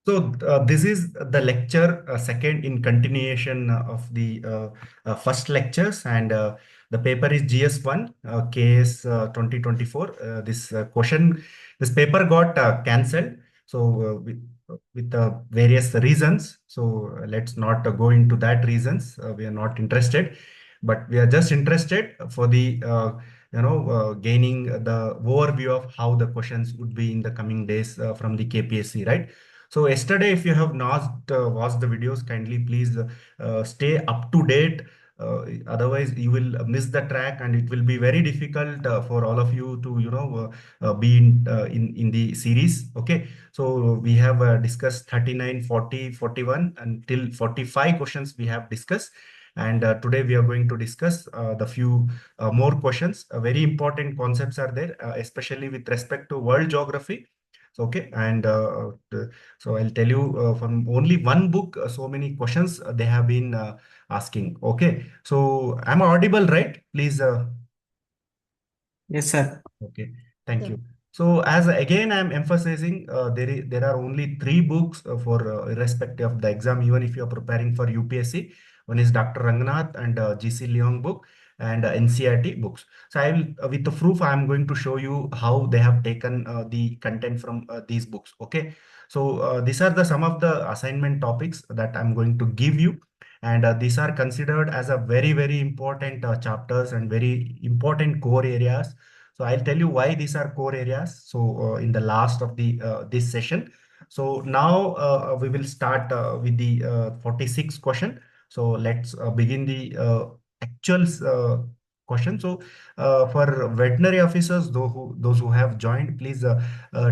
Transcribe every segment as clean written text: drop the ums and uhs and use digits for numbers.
So this is the lecture second in continuation of the first lectures, and the paper is GS1 KS 2024. This paper got cancelled. So with various reasons. So let's not go into that reasons. We are not interested, but we are just interested for the gaining the overview of how the questions would be in the coming days from the KPSC, right? So yesterday, if you have not watched the videos, kindly please stay up to date. Otherwise, you will miss the track, and it will be very difficult for all of you to be in the series. Okay, so we have discussed 39, 40, 41 until 45 questions we have discussed. And today we are going to discuss the few more questions. Very important concepts are there, especially with respect to world geography. So, okay, and so I'll tell you from only one book, so many questions they have been asking. Okay, so I'm audible, right? Please. Yes, sir. Okay, thank Yeah. you. So as again, I'm emphasizing there are only three books for irrespective of the exam, even if you are preparing for UPSC. One is Dr. Rangnath and GC Leong book and NCERT books. So I will, with the proof, I'm going to show you how they have taken the content from these books. Okay, so these are the some of the assignment topics that I'm going to give you. And these are considered as a very important chapters and very important core areas. So I'll tell you why these are core areas. So in the last of the this session. So now we will start with the 46 question. So let's begin the actual question. So for veterinary officers, those who have joined, please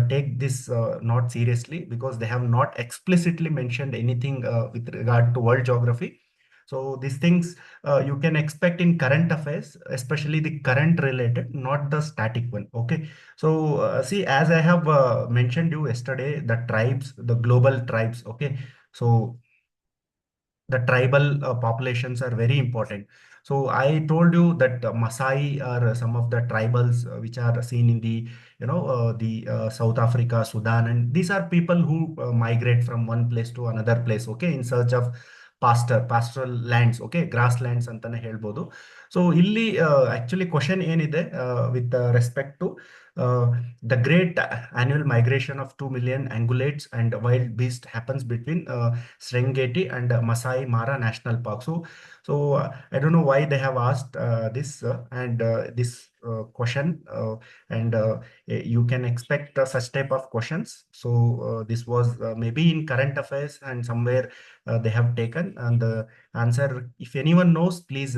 take this not seriously, because they have not explicitly mentioned anything with regard to world geography. So these things you can expect in current affairs, especially the current related, not the static one. Okay. So see, as I have mentioned you yesterday, the tribes, the global tribes. Okay. So the tribal populations are very important. So I told you that Masai are some of the tribals which are seen in the the South Africa, Sudan, and these are people who migrate from one place to another place. Okay, in search of pastoral lands. Okay, grasslands ಅಂತಾನೆ ಹೇಳ್ಬೋದು. So ಇಲ್ಲಿ actually question ಏನಿದೆ with respect to the great annual migration of 2 million angulates and wild beast happens between Serengeti and Masai Mara National Park. So I don't know why they have asked this and this question, and you can expect such type of questions. So this was maybe in current affairs and somewhere they have taken, and the answer, if anyone knows, please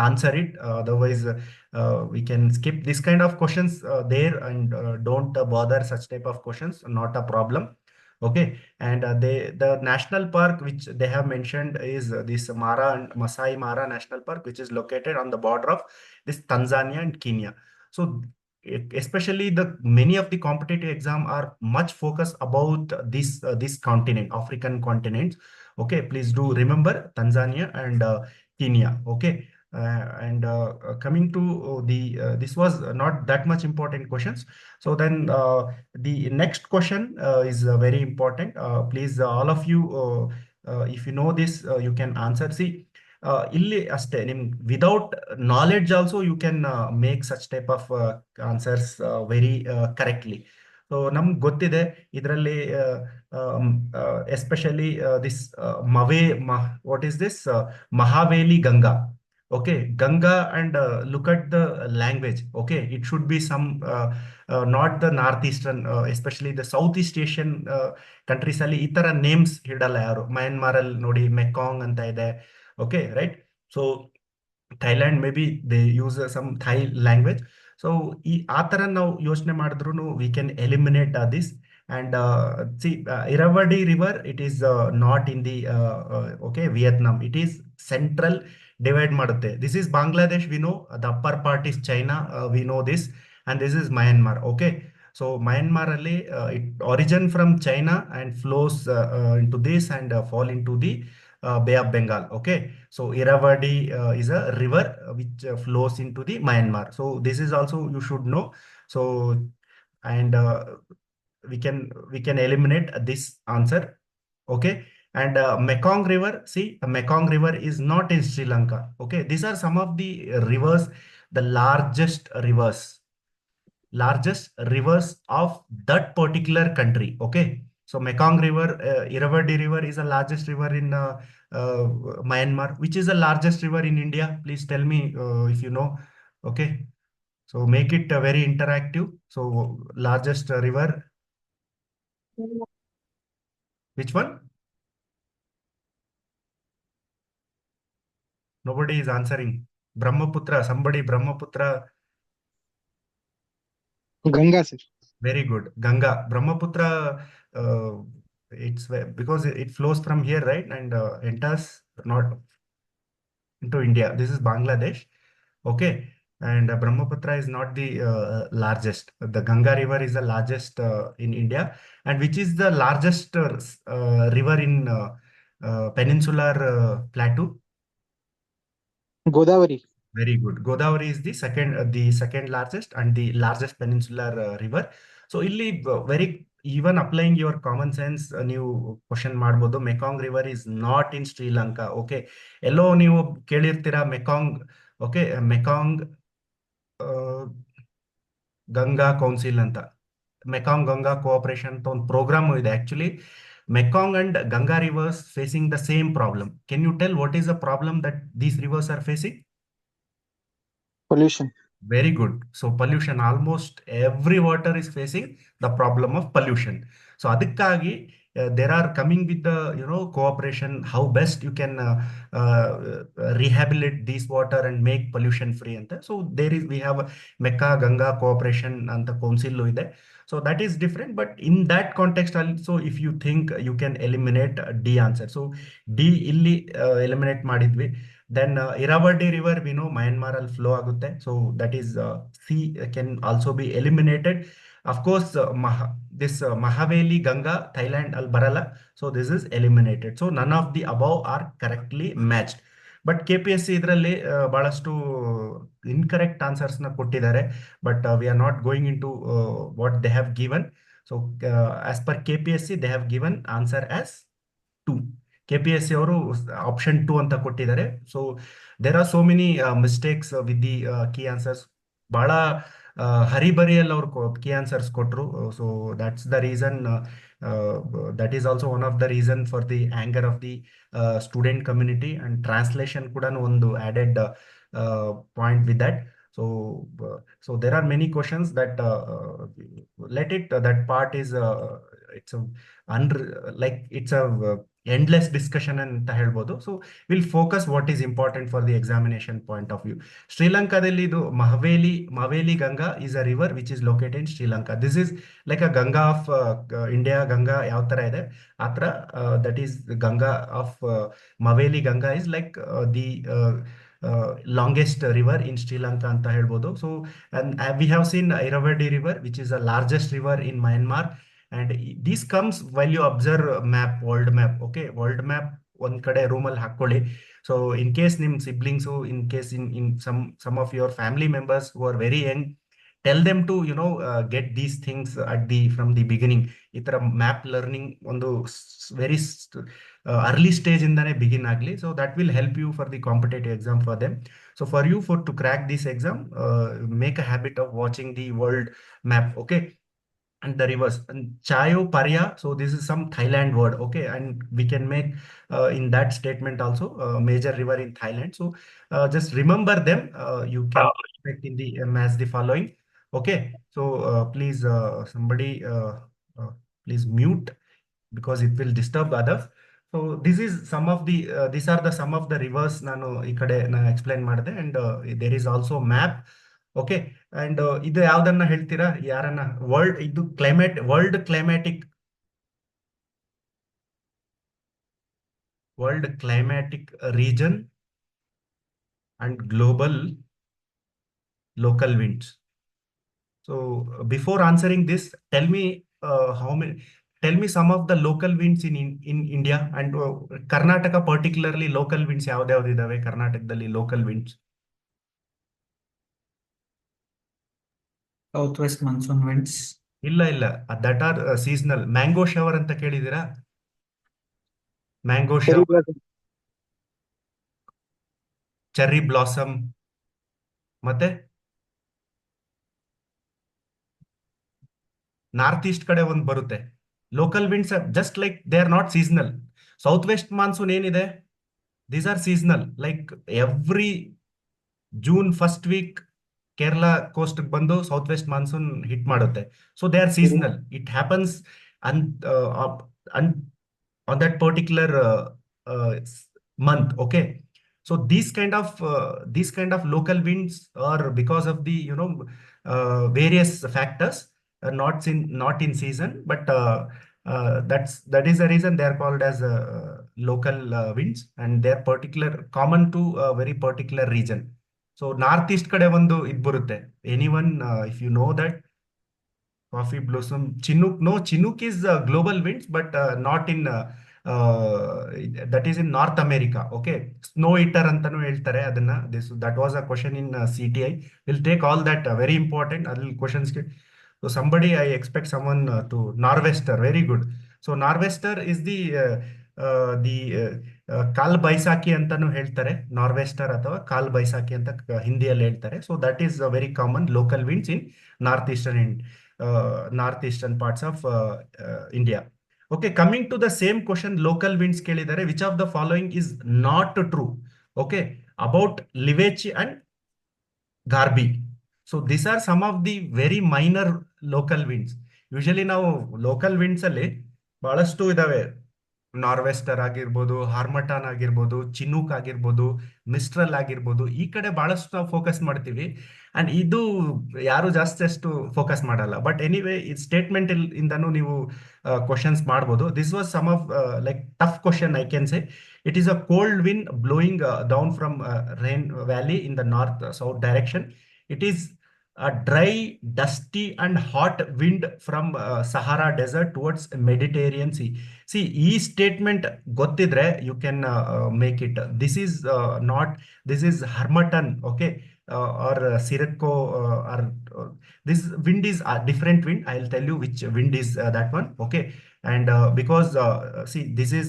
answer it. Otherwise, we can skip this kind of questions there, and don't bother such type of questions. Not a problem. Okay, and the national park which they have mentioned is this Mara and Masai Mara National Park, which is located on the border of this Tanzania and Kenya. So especially the many of the competitive exam are much focused about this continent, African continent. Okay, please do remember Tanzania and Kenya. Okay, and coming to the this was not that much important questions. So then the next question is very important. Please, all of you, if you know this, you can answer. See, ಇಲ್ಲಿ ಅಷ್ಟೇ ನಿಮ್ without knowledge also you can make such type of answers very correctly. So ನಮ್ಗೆ ಗೊತ್ತಿದೆ ಇದರಲ್ಲಿ especially this what is this Mahaweli Ganga. Okay, Ganga, and look at the language. Okay, it should be some not the northeastern, especially the Southeast Asian countries ಅಲ್ಲಿ ಈ ತರ names ಇಡಲ್ಲ ಯಾರು. ಮಯನ್ಮಾರ್ ಅಲ್ಲಿ ನೋಡಿ Mekong ಅಂತ ಇದೆ. Okay, right? So Thailand, maybe they use some Thai language. So ಆ ತರ ನಾವು ಯೋಚನೆ ಮಾಡಿದ್ರು we can eliminate this. And see, Irrawaddy River, it is not in the okay, Vietnam. It is central divide ಮಾಡುತ್ತೆ. This is Bangladesh, we know. The upper part is China, we know this. And this is Myanmar. Okay, so Myanmar ಅಲ್ಲಿ it origin from China and flows into this and fall into the Bay of Bengal. Okay, so Irrawaddy is a river which flows into the Myanmar. So this is also you should know. So and we can eliminate this answer. Okay. And Mekong River, see, the Mekong River is not in Sri Lanka. Okay, these are some of the rivers, the largest rivers of that particular country. Okay, so Mekong River, Irrawaddy River is the largest river in Myanmar. Which is the largest river in India? Please tell me if you know. Okay, so make it very interactive. So largest river, which one? Nobody is answering. Brahmaputra, somebody, Brahmaputra. Ganga, sir. Very good. Ganga, Brahmaputra, because it flows from here, right? And enters not into India. This is Bangladesh. Okay. And Brahmaputra is not the largest. The Ganga River is the largest in India. And which is the largest river in peninsular plateau? Godavari. Very good. Godavari is the second largest and the largest peninsular river. So ಇಲ್ಲಿ very even applying your common sense ನೀವು question ಮಾಡ್ಬೋದು. Mekong river is not in Sri Lanka. Okay, ಎಲ್ಲೋ ನೀವು ಕೇಳಿರ್ತೀರಾ Mekong. Okay, Mekong Ganga council ಅಂತ, Mekong Ganga cooperation ಅಂತ ಒಂದು programme ಇದೆ. Actually Mekong and Ganga rivers facing the same problem. Can you tell what is the problem that these rivers are facing? Pollution. Very good. So pollution, almost every water is facing the problem of pollution. So adikagi they are coming with the cooperation, how best you can rehabilitate this water and make pollution free. And so we have a Mecca Ganga cooperation and the council ide. So that is different. But in that context also, if you think you can eliminate D answer. So D illi eliminate madidvi. Then Irrawaddy River, we know Myanmar al flow agutte. So that is C can also be eliminated. Of course, this Mahaveli Ganga, Thailand al Barala. So this is eliminated. So none of the above are correctly matched. But KPSC ಇದರಲ್ಲಿ ಬಹಳಷ್ಟು incorrect answers ನ ಕೊಟ್ಟಿದ್ದಾರೆ. But we are not going into what they have given. So as per KPSC, they have given answer as 2. KPSC ಅವರು option 2 ಅಂತ ಕೊಟ್ಟಿದ್ದಾರೆ. So there are so many mistakes with the key answers. ಬಹಳ ಹರಿಬರಿಯಲ್ಲಿ ಅವರು key answers ಕೊಟ್ಟರು. So that's the reason, that is also one of the reason for the anger of the student community. And translation ಕೂಡ ಒಂದು added point with that. So there are many questions that let it that part is it's a it's a endless discussion ಅಂತ ಹೇಳ್ಬೋದು. So will focus what is important for the examination point of view. ಶ್ರೀಲಂಕಾದಲ್ಲಿ ಇದು Mahaweli Ganga is a river which is located in Sri Lanka. This is like a Ganga of India. Ganga ಯಾವ ತರ ಇದೆ ಆ ತರ that is Ganga of Mahaweli Ganga is like the longest river in Sri Lanka ಅಂತ ಹೇಳ್ಬೋದು. So we have seen Irrawaddy river which is the largest river in Myanmar. And this comes while you observe map, world map. Okay, world map ಒಂದ್ ಕಡೆ ರೂಮಲ್ಲಿ ಹಾಕೊಳ್ಳಿ. So in case ನಿಮ್ siblings, in case in some of your family members who are very young, tell them to get these things from the beginning. ಈ ತರ map learning ಒಂದು very early stage ಇಂದಾನೆ begin ಆಗಲಿ. So that will help you for the competitive exam for them. So for you to crack this exam, make a habit of watching the world map. Okay, and the rivers and chayo parya, so this is some Thailand word. Okay, and we can make in that statement also major river in Thailand. So just remember them. You can expect in the as the following. Okay, so please somebody please mute because it will disturb others. So this is some of the these are the some of the rivers ನಾನು ಈ ಕಡೆ ನಾನು explain ಮಾಡಿದೆ. And there is also map. Okay, and ಇದು ಯಾವ್ದನ್ನ ಹೇಳ್ತೀರಾ ಯಾರನ್ನ? ಇದು world climatic region and global local winds. So before answering this, tell me some of the local winds in India and Karnataka, particularly local winds ಯಾವ್ದು ಇದಾವೆ ಕರ್ನಾಟಕದಲ್ಲಿ local winds? Southwest monsoon winds. ಇಲ್ಲ ಇಲ್ಲ, that are seasonal. Mango shower ಅಂತ ಕೇಳಿದೀರಾ? Mango cherry shower, blossom. Cherry blossom, ಮತ್ತೆ north east ಕಡೆ ಒಂದು ಬರುತ್ತೆ. Local winds just like they are not seasonal. South west monsoon ಏನಿದೆ, these are seasonal. Like every June first week Kerala coast ಬಂದು south west monsoon hit ಮಾಡುತ್ತೆ. So they are seasonal, it happens on on that particular month. Okay, so these kind of local winds are because of the various factors, not in season, but that is the reason they are called as local winds, and they are particular, common to a very particular region. So north east kade ಒಂದು ಇದು ಬರುತ್ತೆ. Anyone, if you know that coffee blossom, Chinook. No, Chinook is global winds, but not in that is in North America. Okay, snow eater ಅಂತಾನು ಹೇಳ್ತಾರೆ ಅದನ್ನ. That was a question in CTI. We'll take all that, very important. I'll questions. So somebody, I expect someone to Norwester. Very good. So Norwester is the ಕಾಲ್ ಬೈಸಾಖಿ ಅಂತಾನು ಹೇಳ್ತಾರೆ. ನಾರ್ವೆಸ್ಟರ್ ಅಥವಾ ಕಾಲ್ ಬೈಸಾಖಿ ಅಂತ ಹಿಂದಿಯಲ್ಲಿ ಹೇಳ್ತಾರೆ. So that is very common local winds in north eastern northeastern parts of India. Okay, coming to the same question, local winds ಕೇಳಿದ್ದಾರೆ. Which of the following is not true? Okay, about Livechi and Garbi. So these are some of the very minor local winds. Usually ನಾವು local winds ಅಲ್ಲಿ ಬಹಳಷ್ಟು ಇದಾವೆ. ನಾರ್ವೆಸ್ಟರ್ ಆಗಿರ್ಬೋದು, ಹಾರ್ಮಟಾನ್ ಆಗಿರ್ಬೋದು, Chinook ಆಗಿರ್ಬೋದು, Mistral ಆಗಿರ್ಬೋದು. ಈ ಕಡೆ ಬಹಳಷ್ಟು ನಾವು ಫೋಕಸ್ ಮಾಡ್ತೀವಿ, ಅಂಡ್ ಇದು ಯಾರು ಜಾಸ್ತಿ ಅಷ್ಟು ಫೋಕಸ್ ಮಾಡಲ್ಲ. ಬಟ್ ಎನಿವೇ, ಈ ಸ್ಟೇಟ್ಮೆಂಟ್ ಇಂದನೂ ನೀವು ಕ್ವಶನ್ಸ್ ಮಾಡ್ಬೋದು. This was some of like tough question, I can say. It is a cold wind blowing down from Rhine valley in the north south direction. It is a dry, dusty and hot wind from Sahara desert towards Mediterranean Sea. See, ಈ statement ಗೊತ್ತಿದ್ರೆ you can make it. This is not, this is Harmattan, okay, or Sirocco, or this wind is a different wind. I'll tell you which wind is that one, okay. And because see, this is,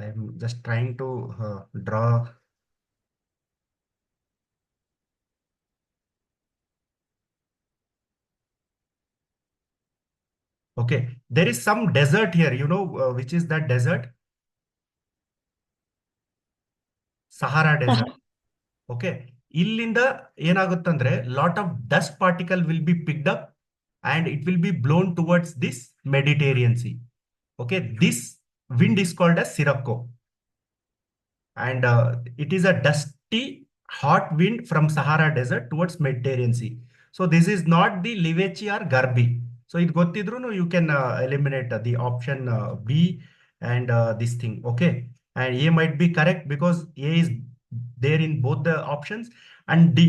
I'm just trying to draw. Okay, there is some desert here, which is that desert? Sahara desert. Okay, ಇಲ್ಲಿಂದ ಏನಾಗುತ್ತಂದ್ರೆ lot of dust particle will be picked up and it will be blown towards this Mediterranean Sea. Okay, this wind is called as Sirocco, and it is a dusty, hot wind from Sahara Desert towards Mediterranean Sea. So this is not the Livechi or Garbi. So it gottidru, you can eliminate the option B and this thing. Okay, and A might be correct because A is there in both the options, and D.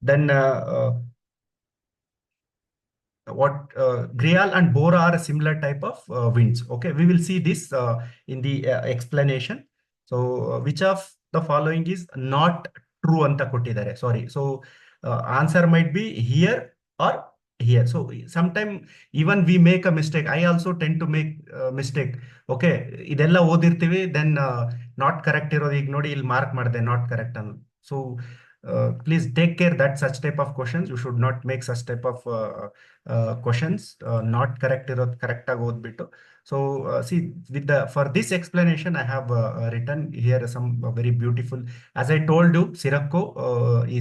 Then what Grial and Bora are a similar type of winds. Okay, we will see this in the explanation. So which of the following is not true anta kottidare? Sorry. So answer might be here or here. So sometime even we make a mistake. I also tend to make mistake. Okay, ಇದೆಲ್ಲ ಓದಿರ್ತೀವಿ, then not correct ಇರೋದು ಈಗ ನೋಡಿ ಇಲ್ಲಿ mark ಮಾಡಿದೆ not correct ಅನ್ನು. So please take care that such type of questions, you should not make such type of questions not correct ಇರೋದು correct ಆಗಿ ಓದ್ಬಿಟ್ಟು. So see, with the, for this explanation I have written here some very beautiful, as I told you, Sirocco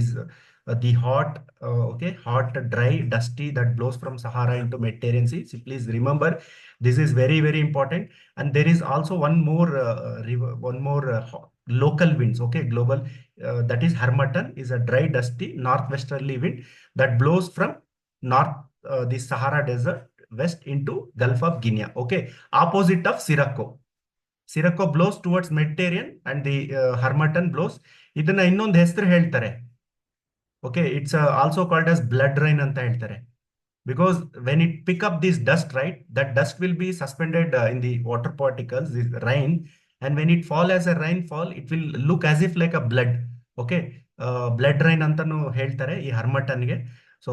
is the hot, okay, hot, dry, dusty that blows from Sahara into Mediterranean Sea. So please remember, this is very very important. And there is also one more one more local winds, okay, global, that is Harmattan, is a dry, dusty northwesterly wind that blows from north, the Sahara Desert west into Gulf of Guinea. Okay, opposite of Sirocco. Sirocco blows towards Mediterranean and the Harmattan blows. ಇದನ್ನ ಇನ್ನೊಂದು ಹೆಸರು ಹೇಳ್ತಾರೆ. Okay, it's also called as blood rain ಅಂತ ಹೇಳ್ತಾರೆ. Because when it pick up this dust, right, that dust will be suspended in the water particles, this rain, and when it fall as a rainfall, it will look as if like a blood. Okay, blood rain ಅಂತಾನು ಹೇಳ್ತಾರೆ ಈ ಹರ್ಮಟನ್ಗೆ. So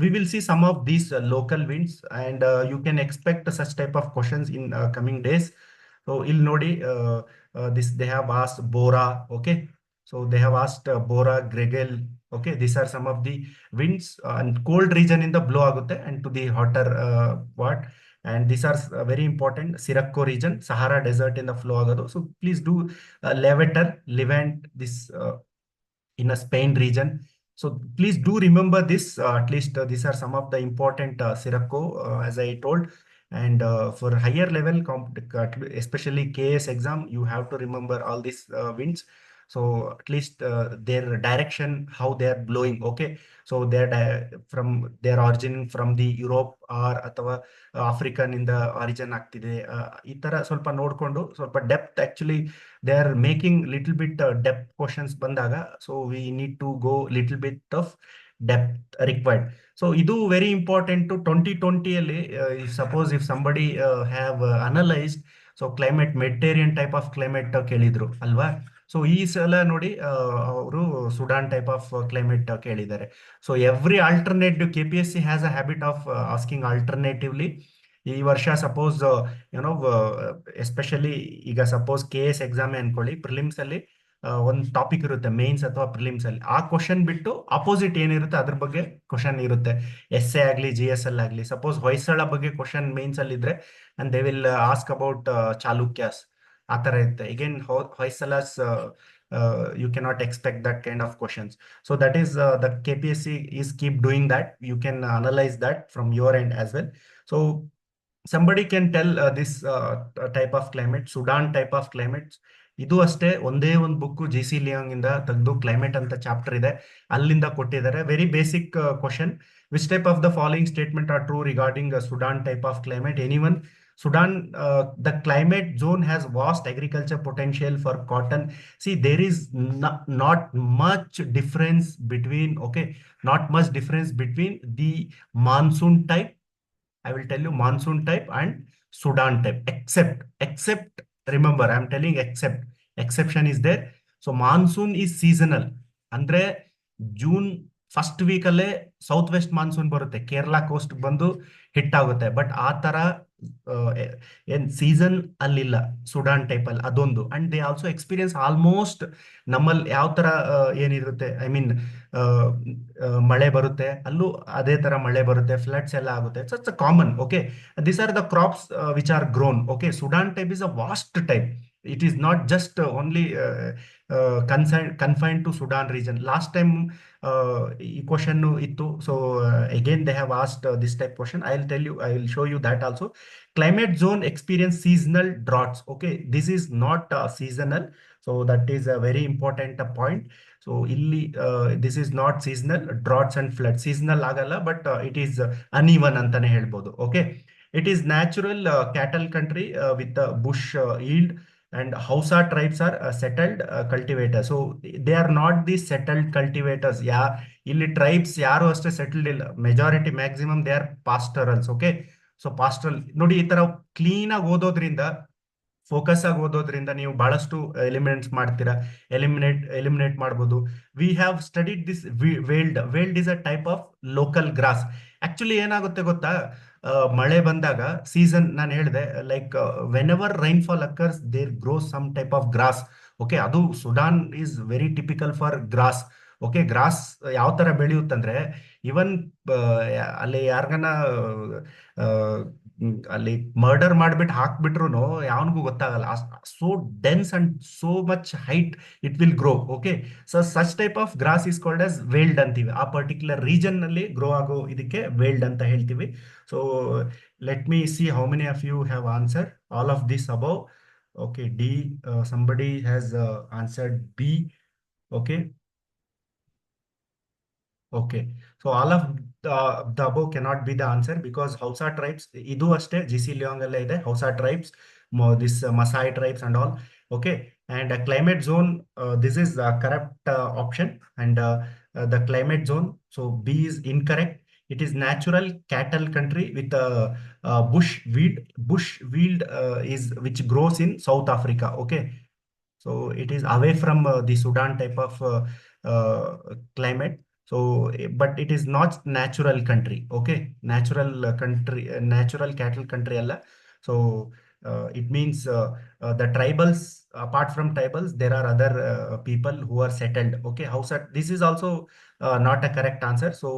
we will see some of these local winds, and you can expect such type of questions in coming days. So il nodi, this they have asked Bora. Okay, so they have asked Bora, Gregel. Okay, these are some of the winds, and cold region in the blow agutte and to the hotter part. And these are very important. Sirocco region, Sahara Desert in the flow agado. So please do Levator, Levant, this in a Spain region. So please do remember this. At least these are some of the important Sirocco, as I told. And for higher level, especially KS exam, you have to remember all these winds. So at least their direction, how they are blowing. Okay, so they're origin from the Europe or ಅಥವಾ African ಇಂದ origin ಆಗ್ತಿದೆ. ಈ ತರ ಸ್ವಲ್ಪ ನೋಡ್ಕೊಂಡು ಸ್ವಲ್ಪ depth actually they are making little bit depth questions bandaga, so we need to go little bit of depth required. So idu very important to 2020 alli, suppose if somebody have analyzed, so climate Mediterranean type of climate kelidru alwa. So ಈ ಸಲ ನೋಡಿ ಅವರು Sudan type of climate ಕೇಳಿದ್ದಾರೆ. So every alternative KPSC has a habit of asking alternatively. ಈ ವರ್ಷ suppose ಏನೋ especially ಈಗ suppose KS exam ಅನ್ಕೊಳ್ಳಿ, ಪ್ರಿಲಿಮ್ಸ್ ಅಲ್ಲಿ ಒಂದು ಟಾಪಿಕ್ ಇರುತ್ತೆ ಮೇನ್ಸ್ ಅಥವಾ ಪ್ರಿಲಿಮ್ಸ್ ಅಲ್ಲಿ, ಆ ಕ್ವಶನ್ ಬಿಟ್ಟು ಅಪೋಸಿಟ್ ಏನಿರುತ್ತೆ ಅದ್ರ ಬಗ್ಗೆ ಕ್ವಶನ್ ಇರುತ್ತೆ. ಎಸ್ಎ ಆಗ್ಲಿ GSL ಆಗ್ಲಿ, ಸಪೋಸ್ ಹೊಯ್ಸಳ ಬಗ್ಗೆ ಕ್ವಶನ್ ಮೇನ್ಸ್ ಅಲ್ಲಿ ಇದ್ರೆ and they will ask about Chalukyas, ಆ ತರ ಇರುತ್ತೆ. Again Hoysalas you cannot expect that kind of questions. So that is the KPSC is keep doing that. You can analyze that from your end as well. So somebody can tell this type of climate, Sudan type of climates. ಇದು ಅಷ್ಟೇ ಒಂದೇ ಒಂದು book GC Leong ಇಂದ ತೆಗೆದು climate ಅಂತ chapter ಇದೆ, ಅಲ್ಲಿಂದ ಕೊಟ್ಟಿದ್ದಾರೆ. Very basic question. Which type of the following statement are true regarding Sudan type of climate? Anyone? Sudan, the climate zone has vast agriculture potential for cotton. See, there is not much difference between, okay, not much difference between the monsoon type, I will tell you, monsoon type and Sudan type, except, remember, I'm telling exception is there. So monsoon is seasonal. Andre June first week ಅಲ್ಲೇ south west monsoon ಬರುತ್ತೆ, Kerala coast ಬಂದು hit ಆಗುತ್ತೆ. But ಆ ತರ ಏನ್ season ಅಲ್ಲಿಲ್ಲ Sudan type ಅಲ್ಲಿ, ಅದೊಂದು. And they also experience almost ನಮ್ಮಲ್ಲಿ ಯಾವ ತರ ಏನಿರುತ್ತೆ, ಐ ಮೀನ್ ಮಳೆ ಬರುತ್ತೆ, ಅಲ್ಲೂ ಅದೇ ತರ ಮಳೆ ಬರುತ್ತೆ, ಫ್ಲಡ್ಸ್ ಎಲ್ಲ ಆಗುತ್ತೆ. It's common. Okay, these are the crops which are grown. Okay, Sudan type is a vast type. It is not just only confined to Sudan region. Last time question ittu, so again they have asked this type question. I'll tell you, I will show you that also. Climate zone experience seasonal droughts. Okay, this is not seasonal, so that is a very important point. So illi this is not seasonal. Droughts and floods seasonal agalla, but it is uneven antane helbodu. Okay, it is natural cattle country with the bush yield, and Hausa tribes are settled cultivators. So they are not the settled cultivators. Yeah, ಇಲ್ಲಿ tribes ಯಾರು ಅಷ್ಟೇ settled ಇಲ್ಲ, majority maximum they are pastorals. Okay, so pastoral ನೋಡಿ, ಈ ತರ clean ಆಗಿ ಓದೋದ್ರಿಂದ, focus ಆಗಿ ಓದೋದ್ರಿಂದ ನೀವು ಬಹಳಷ್ಟು ಎಲಿಮಿನೇಟ್ಸ್ ಮಾಡ್ತೀರಾ, ಎಲಿಮಿನೇಟ್ ಮಾಡ್ಬೋದು. We have studied this veld is a type of local grass. Actually ಏನಾಗುತ್ತೆ ಗೊತ್ತಾ, ಮಳೆ ಬಂದಾಗ ಸೀಸನ್ ನಾನು ಹೇಳಿದೆ, like whenever rainfall occurs there grows some type of grass. Okay, ಅದು Sudan is very typical for grass. Okay, grass ಯಾವ ತರ ಬೆಳೆಯುತ್ತಂದ್ರೆ, ಇವನ್ ಅಲ್ಲಿ ಯಾರಿಗನ ಅಲ್ಲಿ ಮರ್ಡರ್ ಮಾಡ್ಬಿಟ್ಟು ಹಾಕ್ಬಿಟ್ರು ಯಾವನಿಗೂ ಗೊತ್ತಾಗಲ್ಲ. So dense and so much height it will grow. Okay, so such type of grass is called as veld ಅಂತೀವಿ. ಆ ಪರ್ಟಿಕ್ಯುಲರ್ ರೀಜನ್ ನಲ್ಲಿ ಗ್ರೋ ಆಗೋ ಇದಕ್ಕೆ ವೇಲ್ಡ್ ಅಂತ ಹೇಳ್ತೀವಿ. So let me see how many of you have answer all of this above. Okay, D, somebody has answered B. Okay. Okay, so all of the above cannot be the answer because Hausa tribes, idu aste GC Leong alle ide, Hausa tribes, this Masai tribes and all. Okay, and climate zone, this is the correct option, and the climate zone, so B is incorrect. It is natural cattle country with a bush weed. Bush weed is which grows in South Africa. Okay, so it is away from the Sudan type of climate. So, but it is not natural country. Okay, natural country, natural cattle country. Allah. So it means the tribals. Apart from tribals, there are other people who are settled. Okay, how set? This is also not a correct answer. So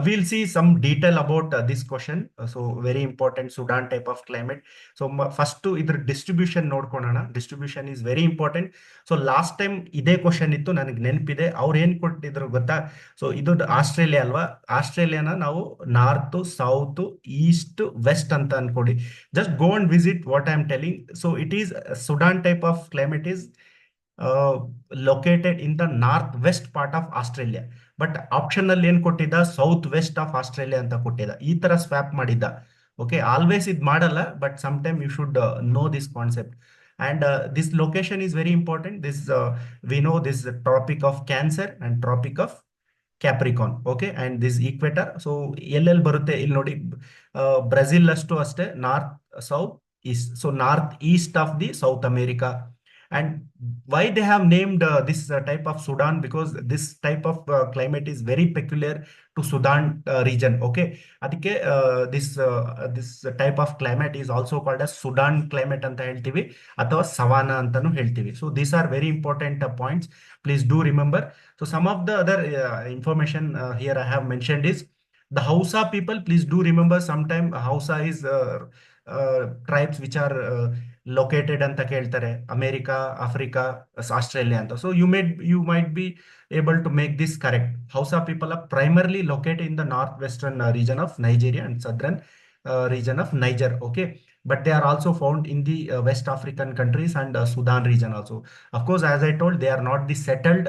we'll see some detail about this question. So very important Sudan type of climate. So first to either distribution ನೋಡ್ಕೊಳ್ಳೋಣ. Distribution is very important. So last time ಇದೇ question ಇತ್ತು, ನನಗೆ ನೆನಪಿದೆ. ಅವ್ರು ಏನ್ ಕೊಟ್ಟಿದ್ರು ಗೊತ್ತಾ? So ಇದು ಆಸ್ಟ್ರೇಲಿಯಾ ಅಲ್ವಾ? ಆಸ್ಟ್ರೇಲಿಯಾನ ನಾವು ನಾರ್ತ್, ಸೌತ್, ಈಸ್ಟ್, ವೆಸ್ಟ್ ಅಂತ ಅನ್ಕೊಡಿ. Just go and visit what I am telling. So it is Sudan type of climate is located in the north west part of Australia. But option ಅಲ್ಲಿ ಏನ್ ಕೊಟ್ಟಿದ್ದ? South West of Australia ಅಂತ ಕೊಟ್ಟಿದ್ದ. ಈ ತರ swap ಮಾಡಿದ್ದ. Okay, always ಇದ್ ಮಾಡಲ್ಲ, but some time you should know this concept. And this location is very important. This we know this tropic of Cancer and tropic of Capricorn. Okay, and this equator. So ಎಲ್ಲೆಲ್ಲಿ ಬರುತ್ತೆ ಇಲ್ಲಿ ನೋಡಿ. Brazil ಅಷ್ಟು ಅಷ್ಟೇ, north, south, East. So north East of the south America. And why they have named this type of Sudan? Because this type of climate is very peculiar to Sudan region. Okay, ಅದಕ್ಕೆ this type of climate is also called as Sudan climate ಅಂತ ಹೇಳ್ತೀವಿ, ಅಥವಾ savanna ಅಂತಾನು ಹೇಳ್ತೀವಿ. So these are very important points. Please do remember. So some of the other information here I have mentioned is the Hausa people. Please do remember, sometime Hausa is tribes which are located ಅಂತ ಕೇಳ್ತಾರೆ, America, Africa, Australia ಅಂತ. So you might be able to make this correct. Hausa people are primarily located in the northwestern region of Nigeria and southern region of Niger. Okay, but they are also found in the West African countries and Sudan region also. Of course, as I told, they are not the settled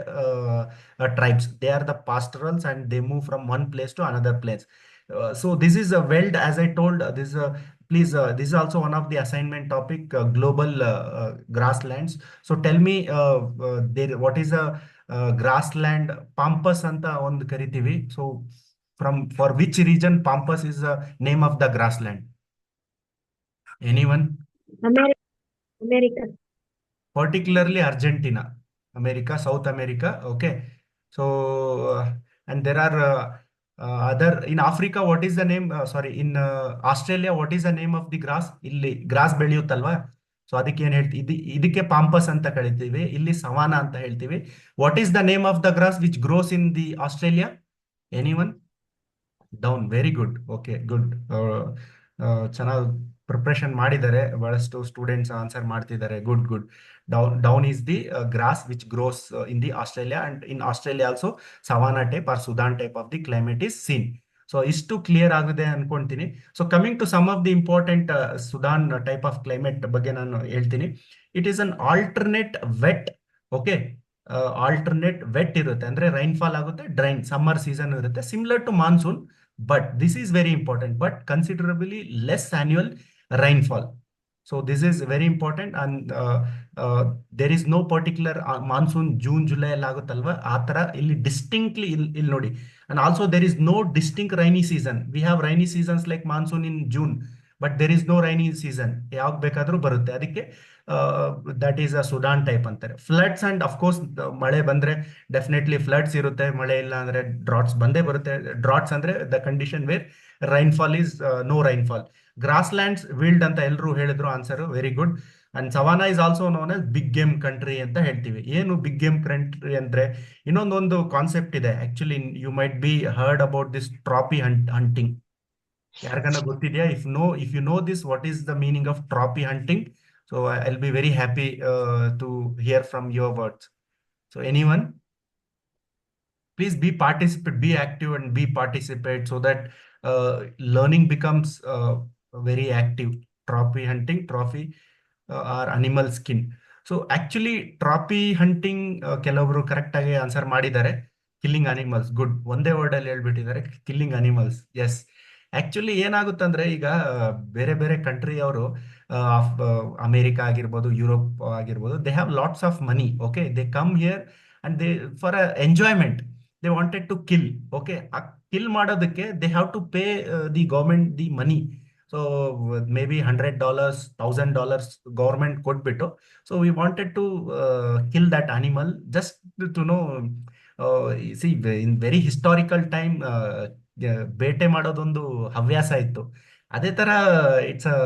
tribes. They are the pastorals and they move from one place to another place. So this is a weld, as I told. This please, this is also one of the assignment topic, global grasslands. So tell me, there what is a grassland? Pampas anta ಒಂದು ಕರಿತೀವಿ. So from for which region Pampas is the name of the grassland? Anyone? America. America. Particularly Argentina, America, South America. Okay, so and there are other in Africa. What is the name? Sorry, in Australia, what is the name of the grass? ಇಲ್ಲಿ gross ಬೆಳೆಯುತ್ತಲ್ವಾ? So ಅದಕ್ಕೆ ಏನ್ ಹೇಳ್ತೀವಿ? ಇದಕ್ಕೆ ಪಾಂಪಸ್ ಅಂತ ಕರಿತೀವಿ, ಇಲ್ಲಿ savanna ಅಂತ ಹೇಳ್ತೀವಿ. What is the name of the grass which grows in the Australia? Anyone? Down. Very good. Okay, good. ಚೆನ್ನಾಗಿ ಪ್ರಿಪ್ರೇಷನ್ ಮಾಡಿದ್ದಾರೆ, ಬಹಳಷ್ಟು ಸ್ಟೂಡೆಂಟ್ಸ್ ಆನ್ಸರ್ ಮಾಡ್ತಿದ್ದಾರೆ. Good good. Down is the grass which grows in the Australia, and in Australia also savanna type or Sudan type of the climate is seen. So ಇಷ್ಟು clear ಆಗಿದೆ ಅನ್ಕೊಂತೀನಿ. So coming to some of the important Sudan type of climate ಬಗ್ಗೆ ನಾನು ಹೇಳ್ತೀನಿ. It is an alternate wet. Okay, alternate wet ಇರುತ್ತೆ, ಅಂದ್ರೆ rainfall ಆಗುತ್ತೆ, dry summer season ಇರುತ್ತೆ, similar to monsoon. But this is very important, but considerably less annual rainfall. So this is very important, and there is no particular monsoon June July ಅಲ್ಲಿ ಆಗುತ್ತಲ್ವಾ ಆ ತರ ಇಲ್ಲಿ distinctly ಇಲ್ಲಿ ನೋಡಿ. And also there is no distinct rainy season. We have rainy seasons like monsoon in June, but there is no rainy season. ಯಾವಾಗ ಬೇಕಾದ್ರೂ ಬರುತ್ತೆ. ಅದಕ್ಕೆ that is a Sudan type ಅಂತಾರೆ. ಫ್ಲಡ್ಸ್ ಅಂಡ್ ಅಫ್ಕೋರ್ಸ್ ಮಳೆ ಬಂದ್ರೆ definitely floods ಇರುತ್ತೆ, ಮಳೆ ಇಲ್ಲ ಅಂದ್ರೆ ಡ್ರಾಟ್ಸ್ ಬಂದೇ ಬರುತ್ತೆ. ಡ್ರಾಟ್ಸ್ ಅಂದ್ರೆ the condition where rainfall is no rainfall. Grass lands veld ಅಂತ ಎಲ್ಲರೂ ಹೇಳಿದ್ರು, answer very good. And savanna is also known as big game country ಅಂತ ಹೇಳ್ತೀವಿ. ಏನು ಬಿಗ್ ಗೇಮ್ ಕಂಟ್ರಿ ಅಂದ್ರೆ ಇನ್ನೊಂದೊಂದು ಕಾನ್ಸೆಪ್ಟ್ ಇದೆ. Actually you might be heard about this trophy hunting. ಯಾರಿಗಾನ ಗೊತ್ತಿದ್ಯಾ? If you know this, what is the meaning of trophy hunting? So I'll be very happy to hear from your words. So anyone, please be participate, be active and be participate, so that learning becomes very active. Trophy hunting, trophy or animal skin. So actually trophy hunting ಕೆಲವರು correct ಆಗಿ answer ಮಾಡಿದ್ದಾರೆ. Killing animals. Good. ಒಂದೇ word ಅಲ್ಲಿ ಹೇಳ್ಬಿಟ್ಟಿದ್ದಾರೆ, killing animals. Yes. Actually ಏನಾಗುತ್ತಂದ್ರೆ ಈಗ ಬೇರೆ ಬೇರೆ ಕಂಟ್ರಿ ಅವರು, ಅಮೆರಿಕ ಆಗಿರ್ಬೋದು, ಯುರೋಪ್ ಆಗಿರ್ಬೋದು, they have lots of money. Okay, they come here and they for enjoyment they wanted to kill. Okay, ಆ ಕಿಲ್ ಮಾಡೋದಕ್ಕೆ they have to pay the government the money. So may be $100 $1,000 government ಕೊಟ್ಬಿಟ್ಟು, so we wanted to kill that animal just to know. See in very historical time ಬೇಟೆ ಮಾಡೋದೊಂದು ಹವ್ಯಾಸ ಇತ್ತು. ಅದೇ ತರ it's a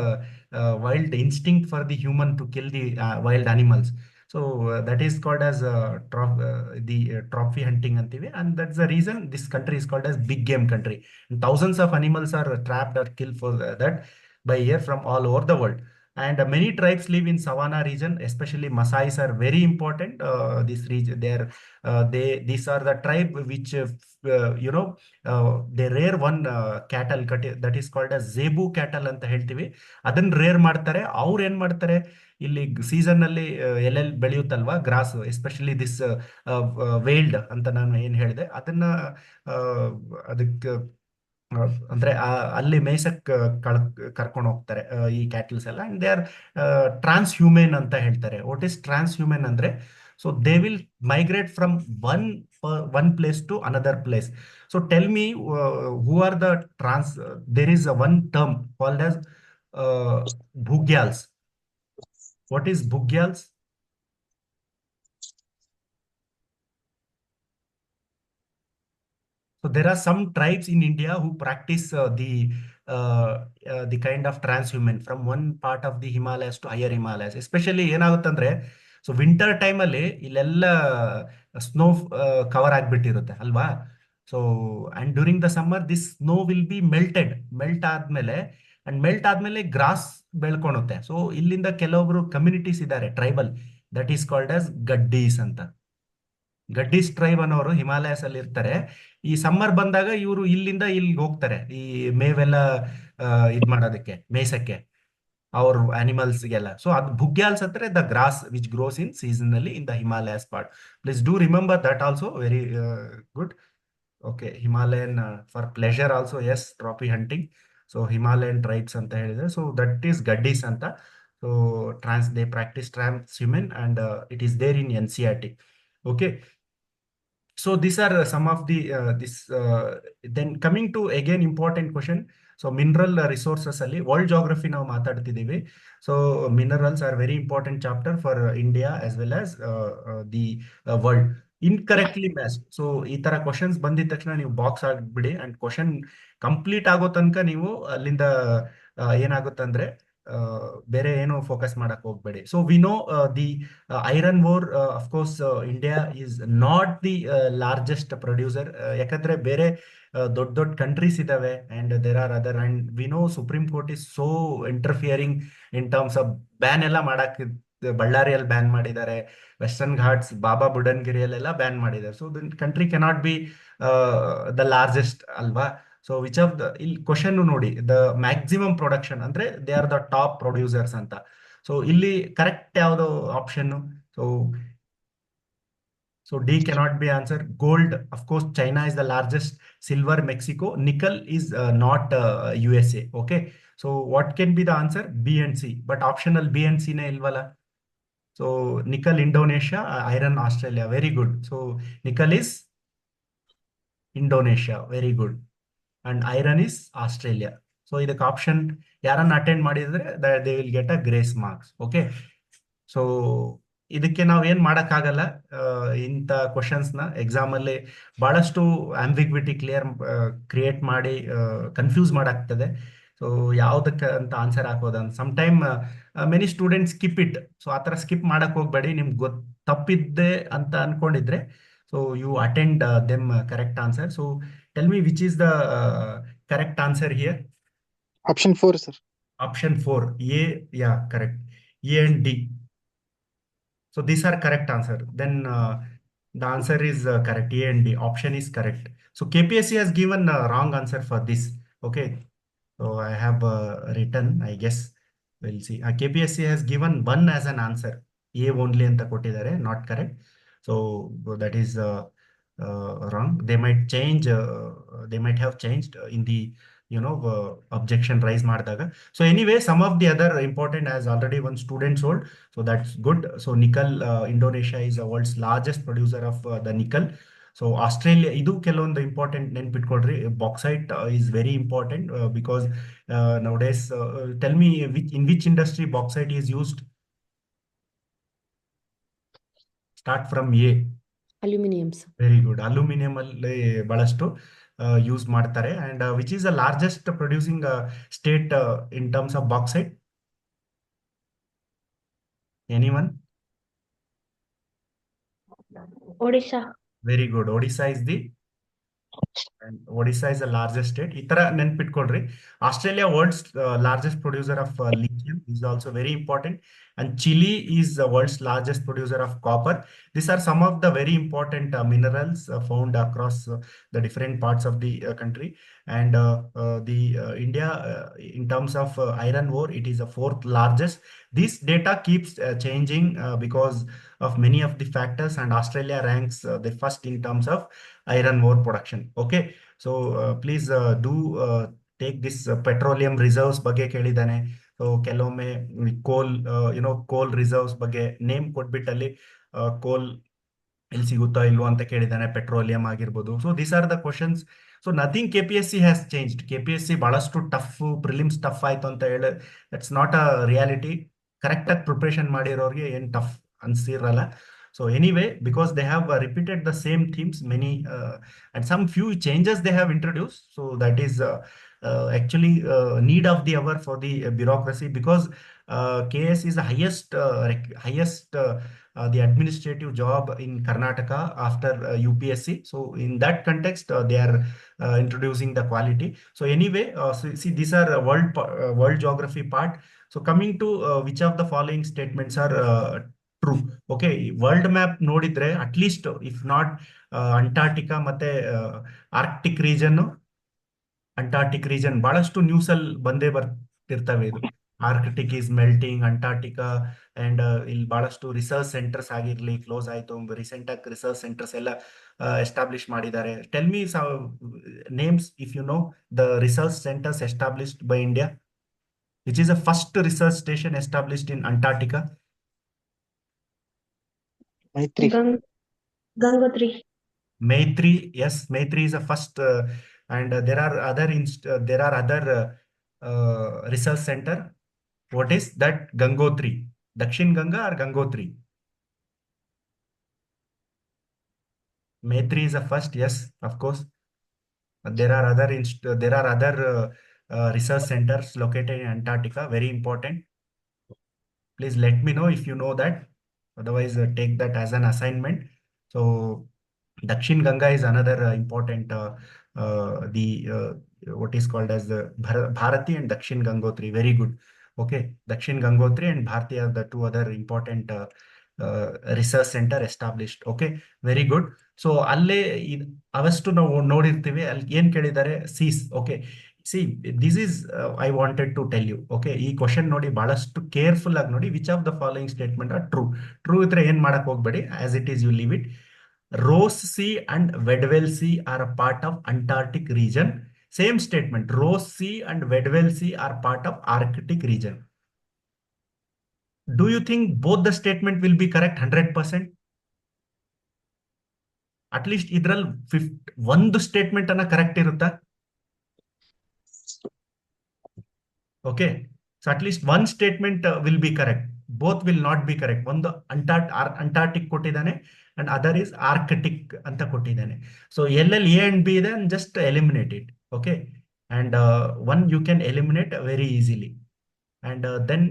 wild instinct for the human to kill the wild animals. So that is called as the trophy hunting ಅಂತೀವಿ, and that's the reason this country is called as big game country. And thousands of animals are trapped or killed for that by year from all over the world. And many tribes live in savanna region, especially Masais are very important. This region, these are the tribe which you know they rear one cattle that is called as zebu cattle ಅಂತ ಹೇಳ್ತೀವಿ. ಅದನ್ನ rare ಮಾಡ್ತಾರೆ. ಅವ್ರು ಏನ್ ಮಾಡ್ತಾರೆ, ಇಲ್ಲಿ season ಅಲ್ಲಿ ಎಲ್ಲೆಲ್ಲಿ ಬೆಳೆಯುತ್ತಲ್ವಾ ಗ್ರಾಸ್, ಎಸ್ಪೆಷಲಿ ದಿಸ್ ವೇಲ್ಡ್ ಅಂತ ನಾನು ಏನ್ ಹೇಳಿದೆ, ಅದನ್ನ ಅದಕ್ಕೆ ಅಂದ್ರೆ ಅಲ್ಲಿ ಮೇಯ್ಸಕ್ ಕರ್ಕೊಂಡು ಹೋಗ್ತಾರೆ ಈ ಕ್ಯಾಟಲ್ಸ್ ಎಲ್ಲ. And they are transhumance ಅಂತ ಹೇಳ್ತಾರೆ. ವಾಟ್ ಇಸ್ ಟ್ರಾನ್ಸ್ ಹ್ಯೂಮನ್ ಅಂದ್ರೆ, so they will migrate from one place to another place. So tell me who are the trans, there is one term called as bugyals. What is bugyals? So there are some tribes in India who practice the kind of transhuman from one part of the Himalayas to higher Himalayas. Especially ಏನಾಗುತ್ತಂದ್ರೆ, so winter time ಅಲ್ಲಿ ಇಲ್ಲೆಲ್ಲ snow cover ಆಗ್ಬಿಟ್ಟಿರುತ್ತೆ ಅಲ್ವಾ. So and during the summer this snow will be melt ಆದ್ಮೇಲೆ grass ಬೆಳ್ಕೊಳುತ್ತೆ. So ಇಲ್ಲಿಂದ ಕೆಲವೊಬ್ರು communities ಇದ್ದಾರೆ tribal, that is called as Gaddis ಅಂತ. ಗಡ್ಡೀಸ್ ಟ್ರೈಬ್ ಅನ್ನೋರು ಹಿಮಾಲಯಸ್ ಅಲ್ಲಿ ಇರ್ತಾರೆ. ಈ ಸಮ್ಮರ್ ಬಂದಾಗ ಇವರು ಇಲ್ಲಿಂದ ಇಲ್ಲಿಗೆ ಹೋಗ್ತಾರೆ ಈ ಮೇವೆಲ್ಲ ಇದ್ ಮಾಡೋದಕ್ಕೆ, ಮೇಯ್ಸಕ್ಕೆ ಅವ್ರ ಅನಿಮಲ್ಸ್ಗೆಲ್ಲ. ಸೊ ಅದು ಬುಗ್ಯಾಲ್ಸ್ ಅಂದ್ರೆ the grass which grows in seasonally in the Himalayas part. Please do remember that also, very good. Okay, Himalayan for pleasure also, yes, trophy hunting. So Himalayan tribes ಅಂತ ಹೇಳಿದ್ರೆ, ಸೊ ದಟ್ ಈಸ್ ಗಡ್ಡೀಸ್ ಅಂತ. So they practice transhumance and it is there in NCERT. Okay. So these are some of the then coming to again important question. So mineral resources ಅಲ್ಲಿ world geography ನಾವು ಮಾತಾಡ್ತಿದ್ದೀವಿ. So minerals are very important chapter for India as well as the world. Incorrectly matched. So ಈ ತರ questions ಬಂದಿದ ತಕ್ಷಣ ನೀವು box ಆಗ್ಬಿಡಿ, and question complete ಆಗೋ ತನಕ ನೀವು ಅಲ್ಲಿಂದ ಏನಾಗುತ್ತಂದ್ರೆ ಬೇರೆ ಏನು ಫೋಕಸ್ ಮಾಡಕ್ ಹೋಗ್ಬೇಡಿ. So we know the iron ore, of course India is not the largest producer. ಯಾಕಂದ್ರೆ ಬೇರೆ ದೊಡ್ಡ ದೊಡ್ಡ ಕಂಟ್ರೀಸ್ ಇದಾವೆ, and there are other. And we know Supreme Court is so interfering in terms of ban ಎಲ್ಲ ಮಾಡಕ್. ಬಳ್ಳಾರಿಯಲ್ಲಿ ಬ್ಯಾನ್ ಮಾಡಿದ್ದಾರೆ, Western Ghats, Baba ಬುಡನ್ಗಿರಿಯಲ್ಲೆಲ್ಲ ಬ್ಯಾನ್ ಮಾಡಿದ್ದಾರೆ. So the country cannot be the largest ಅಲ್ವಾ. ಸೊ ವಿಚ್ ಆಫ್ ದ, ಇಲ್ಲಿ question ನೋಡಿ, the maximum production ಅಂದ್ರೆ they are the top producers ಅಂತ. ಸೊ ಇಲ್ಲಿ ಕರೆಕ್ಟ್ ಯಾವ್ದು option? So D cannot be answer. Gold, of course China is the largest. Silver, Mexico. Nickel is not USA. Okay, so what can be the answer? B and C, but optional B and C ನೇ ಇಲ್ವಲ್ಲ. So nickel Indonesia, iron Australia. Very good. So nickel is Indonesia. Very good. And iron is Australia. So ಇದಕ್ಕೆ option ಯಾರನ್ನ attend ಮಾಡಿದ್ರೆ they will get a grace marks. Okay, so ಇದಕ್ಕೆ ನಾವ್ ಏನ್ ಮಾಡಕ್ಕಾಗಲ್ಲ. ಇಂಥ ಕ್ವಶನ್ಸ್ ನ ಎಕ್ಸಾಮ್ ಅಲ್ಲಿ ಬಹಳಷ್ಟು ಆಂಬಿಗ್ವಿಟಿ ಕ್ರಿಯೇಟ್ ಮಾಡಿ ಕನ್ಫ್ಯೂಸ್ ಮಾಡಾಗ್ತದೆ. ಸೊ ಯಾವ್ದಕ್ಕೆ ಅಂತ ಆನ್ಸರ್ ಹಾಕೋದಂತ some time many students skip it. So ಆತರ ಸ್ಕಿಪ್ ಮಾಡಕ್ ಹೋಗ್ಬೇಡಿ. ನಿಮ್ಗೆ ತಪ್ಪಿದ್ದೆ ಅಂತ ಅನ್ಕೊಂಡಿದ್ರೆ, so you attend them correct answer. So tell me which is the correct answer here? Option 4, sir. Option 4, A, yeah, correct. A and D. So these are correct answer. Then the answer is correct. A and D. Option is correct. So KPSC has given wrong answer for this. Okay. So I have written, I guess. We'll see. KPSC has given 1 as an answer. A only anta kottidare, not correct. So that is wrong. They might change. They might have changed in the objection raise ಮಾಡಿದಾಗ. So anyway, some of the other important, as already one student told, so that's good. So nickel, Indonesia is the world's largest producer of the nickel. So Australia ಇದು ಕೆಲವೊಂದು important ನೆನ್ಪಿಟ್ಕೊಡ್ರಿ. Bauxite is very important because nowadays tell me in which industry bauxite is used. Start from a. Aluminiums. Very good. Aluminium ಅಲ್ಲಿ ಬಹಳಷ್ಟು use ಮಾಡ್ತಾರೆ. And which is the largest producing state in terms of bauxite? Anyone? Odisha. Very good. Odisha is the Odisha is the largest state. ಈ ತರ ನೆನ್ಪಿಟ್ಕೊಳ್ರಿ. Australia world's largest producer of lithium is also very important. And Chile is the world's largest producer of copper. These are some of the very important minerals found across the different parts of the country. And the India, in terms of iron ore, it is the fourth largest. This data keeps changing because of many of the factors, and Australia ranks the first in terms of iron ore production. Okay, so please do take this petroleum reserves ಬಗ್ಗೆ ಕೇಳಿದಾನೆ. So ಕೆಲವೊಮ್ಮೆ ಕೋಲ್ ಕೋಲ್ reserves ಬಗ್ಗೆ name ಕೊಟ್ಬಿಟ್ಟಲ್ಲಿ ಕೋಲ್ ಎಲ್ಲಿ ಸಿಗುತ್ತಾ ಇಲ್ವೋ ಅಂತ ಕೇಳಿದಾನೆ. ಪೆಟ್ರೋಲಿಯಂ ಆಗಿರ್ಬೋದು. So these are the questions. So nothing KPSC has changed. KPSC ಬಹಳಷ್ಟು ಟಫ್, ಪ್ರಿಲಿಮ್ಸ್ ಟಫ್ ಆಯ್ತು ಅಂತ ಹೇಳಿ it's not a reality. Correct ಆಗಿ ಪ್ರಿಪರೇಷನ್ ಮಾಡಿರೋರಿಗೆ ಏನ್ tough ಅನ್ಸಿರಲ್ಲ. So anyway, because they have repeated the same themes, many and some few changes they have introduced. So that is actually need of the hour for the bureaucracy, because KS is the highest the administrative job in Karnataka after UPSC. So in that context, they are introducing the quality. So anyway, see these are world geography part. So coming to which of the following statements are true. Okay, world map ನೋಡಿದ್ರೆ at least if not Antarctica ಮತ್ತೆ Antarctic region ಬಹಳಷ್ಟು news ಅಲ್ಲಿ ಬಂದೇ ಬರ್ತಿರ್ತವೆ. ಇದು Arctic is melting, Antarctica, and ಇಲ್ಲಿ ಬಹಳಷ್ಟು research centres ಆಗಿರ್ಲಿ ಕ್ಲೋಸ್ ಆಯ್ತು. ರೀಸೆಂಟ್ ಆಗಿ ರಿಸರ್ಚ್ ಸೆಂಟರ್ಸ್ ಎಲ್ಲ ಎಸ್ಟಾಬ್ಲಿಷ್ ಮಾಡಿದ್ದಾರೆ. Tell me names if you know the research centres established by India. Which is the first research station established in Antarctica? Maitri. Gangotri. Maitri, yes, Maitri is the first, and there are other research center. What is that? Gangotri, Dakshin Ganga or Gangotri? Maitri is the first, yes, of course. There are other research centers located in Antarctica, very important. Please let me know if you know that. Otherwise, take that as an assignment. So Dakshin Ganga is another important, what is called as the Bharati and Dakshin Gangotri. Very good. Okay, Dakshin Gangotri and Bharati are the two other important research center established. Okay, very good. So ಅಲ್ಲೇ ಅವಷ್ಟು ನಾವು ನೋಡಿರ್ತೀವಿ. ಅಲ್ಲಿ ಏನ್ ಕೇಳಿದ್ದಾರೆ? Seas. Okay, see this is I wanted to tell you. Okay, ಈ question ನೋಡಿ ಬಹಳಷ್ಟು careful ಆಗಿ ನೋಡಿ. Which of the following statement are true? True ಇದ್ರೆ ಏನ್ ಮಾಡಕ್ ಹೋಗ್ಬೇಡಿ, as it is you leave it. Ross Sea and Weddell Sea are a part of Antarctic region. Same statement. Ross Sea and Weddell Sea are part of Arctic region. Do you think both the statement will be correct 100%? At least idral ಒಂದು statement ಅನ್ನ correct ಇರುತ್ತಾ? Okay, so at least one statement will be correct. Both will not be correct. ಒಂದು Antarctic ಕೊಟ್ಟಿದ್ದಾನೆ and other is Arctic ಅಂತ ಕೊಟ್ಟಿದ್ದಾನೆ. So ಎಲ್ಲೆಲ್ಲಿ A and B ಇದೆ just eliminate it. Okay, and one you can eliminate very easily. And then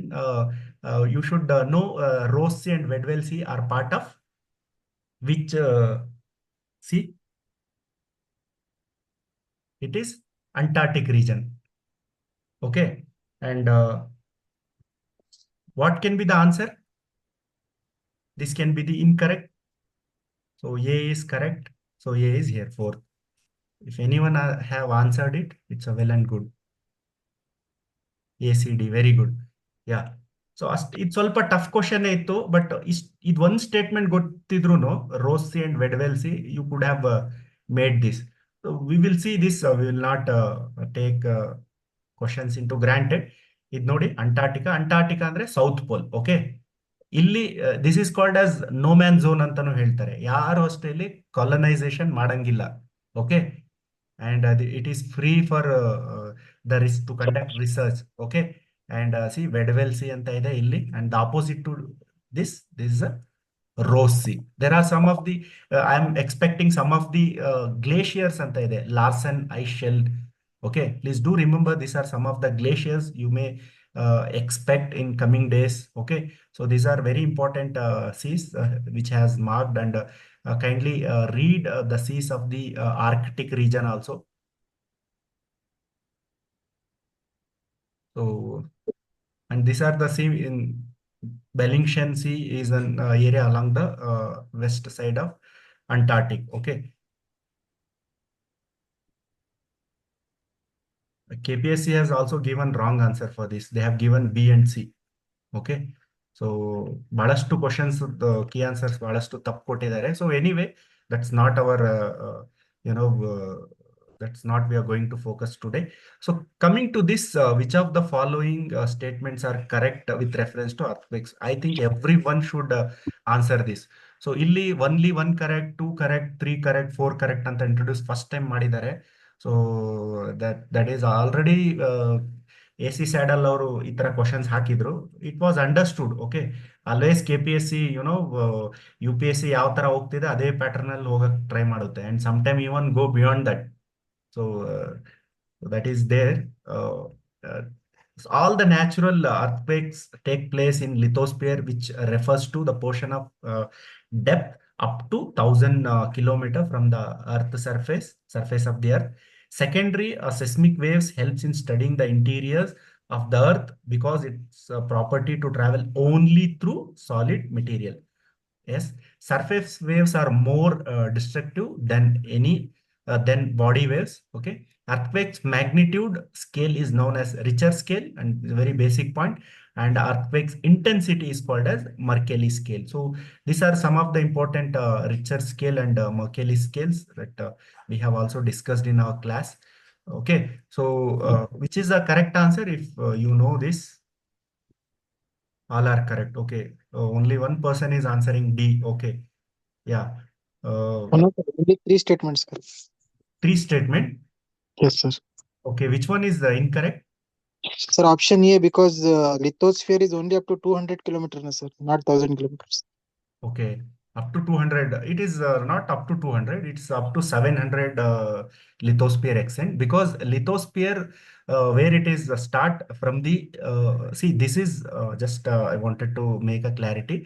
you should know Ross Sea and Weddell Sea are part of which sea? It is Antarctic region. Okay, and what can be the answer? This can be the incorrect. So A is correct. So A is here, fourth. If anyone have answered it, it's a well and good. ACD, very good. Yeah. So it's ಸ್ವಲ್ಪ tough question ಇತ್ತು, but ಇದು ಒಂದು statement ಗೊತ್ತಿದ್ರು Ross Sea and Weddell Sea, you could have made this. So we will see this. We will not take questions into granted. ಇದು ನೋಡಿ ಅಂಟಾರ್ಟಿಕಾ ಅಂದ್ರೆ south pole. Okay, ಇಲ್ಲಿ this is called as no man zone ಅಂತಾನು ಹೇಳ್ತಾರೆ. ಯಾರು ಅಷ್ಟೇ ಇಲ್ಲಿ ಕಾಲನೈಸೇಷನ್ ಮಾಡಂಗಿಲ್ಲ. Okay, and it is free for the risk to conduct research. Okay, and see Wedwell Sea anta ide illi, and the opposite to this is a Rose Sea. There are some of the I am expecting some of the glaciers anta ide, Larsen ice shelf. Okay, please do remember these are some of the glaciers you may expect in coming days. Okay, so these are very important seas which has marked, and kindly read the seas of the Arctic region also. So, and these are the sea in Bellingshausen Sea is an area along the west side of Antarctic. Okay, KPSC has also given wrong answer for this. They have given B and C. Okay, so ಬಹಳಷ್ಟು questions key answers ಬಹಳಷ್ಟು ತಪ್ಪು ಕೊಟ್ಟಿದ್ದಾರೆ. So anyway that's not our you know that's not we are going to focus today. So coming to this, which of the following statements are correct with reference to earthquakes? I think everyone should answer this. So ಇಲ್ಲಿ only 1 correct, 2 correct, 3 correct, 4 correct ಅಂತ introduce first time ಮಾಡಿದ್ದಾರೆ. So that is already a C saddle ಅವರು ಈ ತರ questions ಹಾಕಿದ್ರು. It was understood. Okay, always KPSC U P S C ಯಾವ ತರ ಹೋಗ್ತಿದೆ ಅದೇ ಪ್ಯಾಟರ್ನ್ ಅಲ್ಲಿ ಹೋಗಕ್ ಟ್ರೈ ಮಾಡುತ್ತೆ, and some time even go beyond that. So that is there. All the natural earthquakes take place in lithosphere, which refers to the portion of depth up to 1,000 kilometer from the earth surface of the earth. Secondary seismic waves helps in studying the interiors of the earth because it's a property to travel only through solid material. Yes, surface waves are more destructive than any than body waves. Okay, earthquakes magnitude scale is known as Richter scale, and very basic point. And earthquakes intensity is called as Mercalli scale. So these are some of the important Richter scale and Mercalli scales that we have also discussed in our class. Okay, so which is the correct answer? If you know this, all are correct. Okay, only one person is answering D. Okay, yeah. No, sir, only 3 statements correct. 3 statement. Yes, sir. Okay, which one is incorrect? Sir, option A, because lithosphere is only up to 200 kilometers, no, sir, not 1,000 kilometers. Okay, up to 200. It is not up to 200. It's up to 700 lithosphere extent, because lithosphere where it is start from the see, this is just I wanted to make a clarity.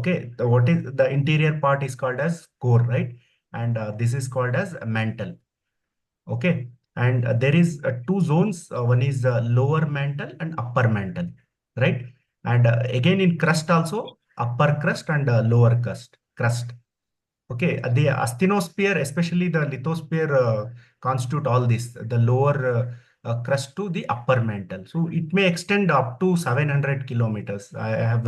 Okay, what is the interior part is called as core, right? And this is called as mantle. Okay, and there is 2 zones. One is lower mantle and upper mantle, right? And again in crust also, upper crust and lower crust. Okay, the asthenosphere, especially the lithosphere, constitute all this, the lower crust to the upper mantle. So it may extend up to 700 kilometers. I have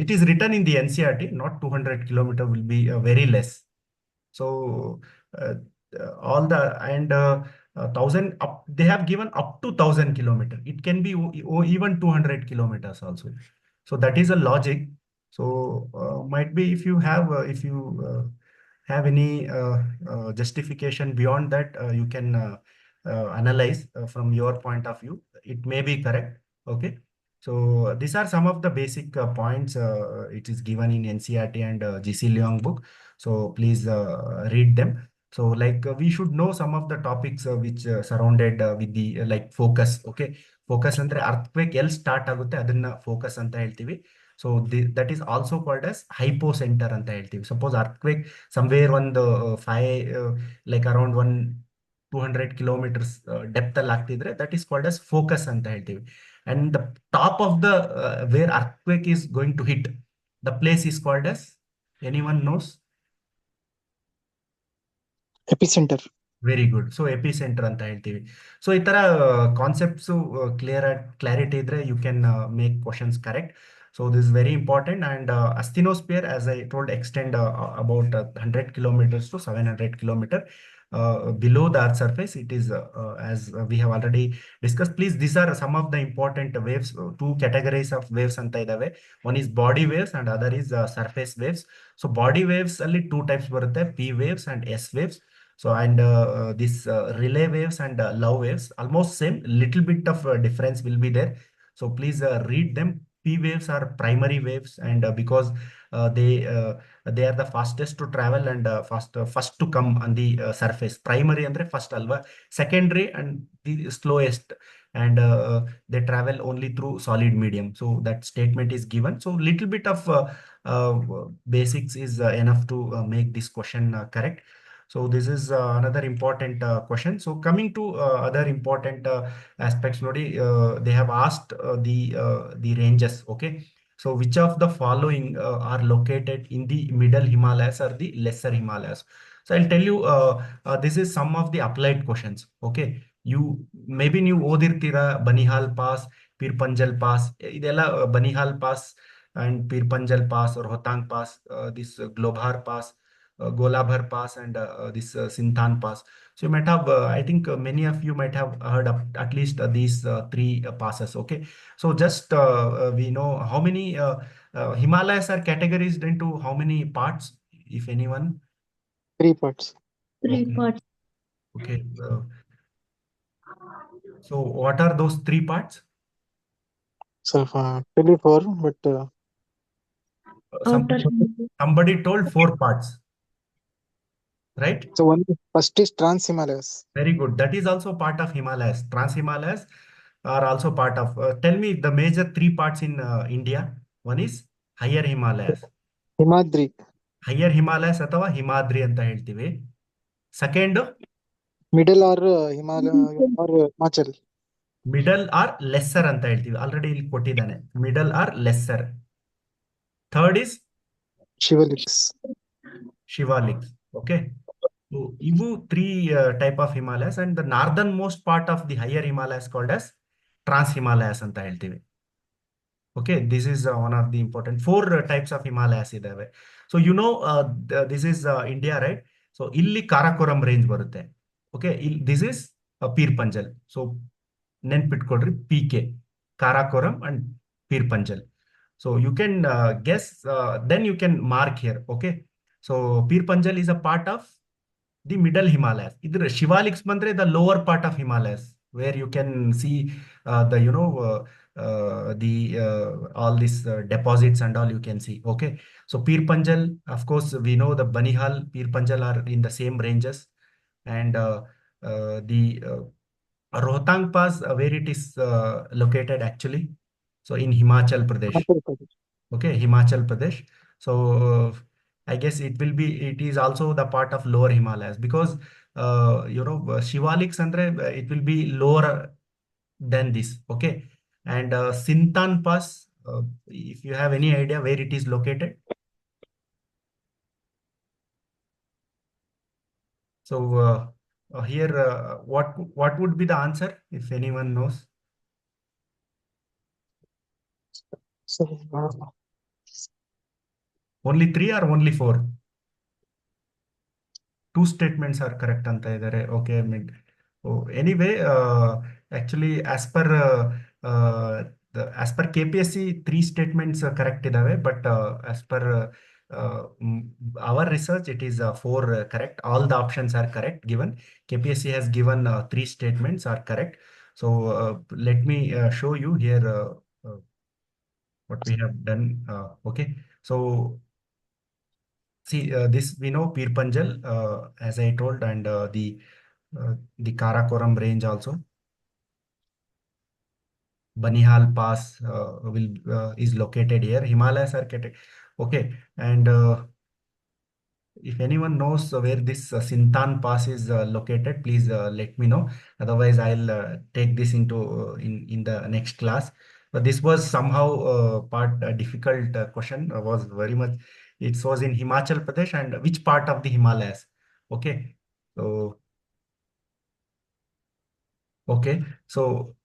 it is written in the NCERT, not 200 kilometer will be very less. So all the and 1,000 up, they have given up to 1,000 kilometer. It can be even 200 kilometers also. So that is a logic. So might be if you have any justification beyond that, you can analyze from your point of view. It may be correct. Okay. So these are some of the basic points. It is given in NCERT and GC Leong book. So please read them. So like we should know some of the topics which surrounded with the like focus. Okay, focus ಅಂದ್ರೆ earthquake ಎಲ್ಲಿ start ಆಗುತ್ತೆ ಅದನ್ನ focus ಅಂತ ಹೇಳ್ತೀವಿ. So that is also called as hypocenter ಅಂತ ಹೇಳ್ತೀವಿ. Suppose earthquake somewhere ಒಂದು 5 like around 200 kilometers depth ಅಲ್ಲಿ ಆಗ್ತಿದ್ರೆ that is called as focus ಅಂತ ಹೇಳ್ತೀವಿ. And the top of the where earthquake is going to hit, the place is called as, anyone knows? Epicenter. Very good. So epicentre ಅಂತ ಹೇಳ್ತೀವಿ. So ಈ ತರ concepts clarity ಇದ್ರೆ you can make questions correct. So this is very important. And asthenosphere, as I told, extend about 100 kilometers to 700 kilometer below the Earth surface. It is as we have already discussed. Please, these are some of the important waves. Two categories of waves anta idave. One is body waves and other is surface waves. So body waves only two types barutte, P waves and S waves. So and this relay waves and love waves almost same. Little bit of difference will be there. So please read them. P waves are primary waves, and because uh, they uh, they are the fastest to travel and first to come on the surface. Primary andre first alva, secondary and the slowest, and they travel only through solid medium. So that statement is given. So little bit of uh, basics is enough to make this question correct. So this is another important question. So coming to other important aspects, Nodi, they have asked the ranges. Okay, so which of the following are located in the middle Himalayas or the lesser Himalayas? So I'll tell you. This is some of the applied questions. Okay, you maybe ನೀವು ಓದಿರ್ತೀರಾ Banihal pass Pir Panjal pass ಇದೆಲ್ಲ Banihal pass and Pir Panjal pass or Rotang pass, this Globhar pass, Golabhar pass, and this Sinthan pass. So you might have, I think many of you might have heard of at least these three passes. Okay, so just we know how many Himalayas are categorized into how many parts, if anyone. 3 parts. Three Okay, parts. okay. So what are those three parts? So 24, but Outer. Somebody told four parts, right? so one first is Trans Himalayas. Very good. That is also part of Himalayas. Trans Himalayas are also part of. Tell me the major three parts in India. One is higher Himalayas. Himadri, Higher Himalayas ಅಥವಾ ಹಿಮಾದ್ರಿ ಅಂತ ಹೇಳ್ತೀವಿ. Second, middle or Himalaya or Himachal. middle or lesser ಅಂತ ಹೇಳ್ತೀವಿ. Already ಇಲ್ಲಿ ಕೊಟ್ಟಿದ್ದಾನೆ. Middle or lesser. Third is Shivaliks. Shivaliks. Okay. So ಇವು three type of Himalayas, and the northernmost part of the higher Himalayas called as Trans Himalayas ಅಂತ ಹೇಳ್ತೀವಿ. Okay, this is one of the important four types of Himalayas idave. So you know this is India, right? So illi Karakoram range barutte. Okay, this is Pir Panjal. So ನೆನ್ಪಿಟ್ಕೊಡ್ರಿ PK, Karakoram and Pir Panjal. So you can guess, then you can mark here. Okay, so Pir Panjal is a part of the middle Himalayas. Idra Shivaliks bandre the lower part of Himalayas, where you can see the the all these deposits and all you can see. Okay, so Pir Panjal, of course, we know the Banihal, Pir Panjal are in the same ranges, and the Rohtang Pass, where it is located actually. So in Himachal Pradesh. Himachal Pradesh. Okay, Himachal Pradesh. So I guess it is also the part of lower Himalayas, because Shivaliks andre it will be lower than this. Okay, and Sintan Pass, if you have any idea where it is located. So here, what would be the answer if anyone knows? So Only three or only four? Two statements are correct anta idare. Okay, oh, anyway, actually as per KPSC, three statements correct idave, but as per our research, it is four correct. All the options are correct given. KPSC has given three statements are correct. So let me show you here what we have done. Okay, so see, this we know Pir Panjal, as I told, and the Karakoram range also. Banihal Pass will is located here. Himalayas are okay, and if anyone knows where this Sintan Pass is located, please let me know. Otherwise, I'll take this into in the next class. But this was somehow part difficult question. Was very much. It was in Himachal Pradesh, and which part of the Himalayas? Okay, so okay, so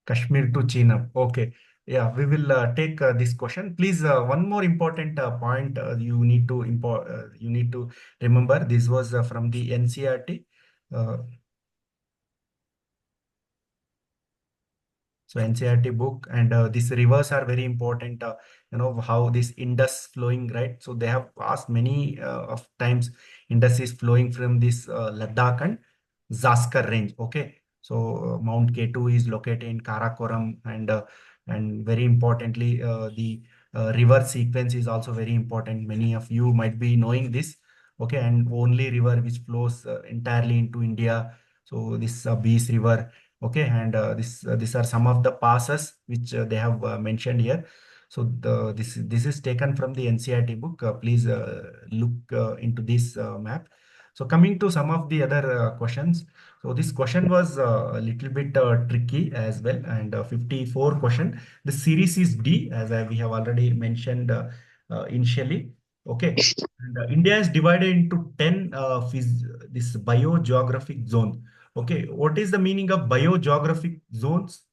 Kashmir to China. Okay, Yeah, we will take this question. Please, one more important point you need to remember. This was from the NCERT. Uh, So NCERT book, and these rivers are very important. How this Indus flowing, right? So they have asked many of times Indus is flowing from this Ladakh and Zaskar range. Okay, so Mount K2 is located in Karakoram, and very importantly, the river sequence is also very important. Many of you might be knowing this. Okay, and only river which flows entirely into India. So this Beas River. Okay, and these are some of the passes which they have mentioned here. So this is taken from the NCERT book. Please look into this map. So coming to some of the other questions. So this question was a little bit tricky as well, and 54 question. The series is D, as we have already mentioned initially. Okay, and India is divided into 10 this biogeographic zone. Okay, what is the meaning of biogeographic zones?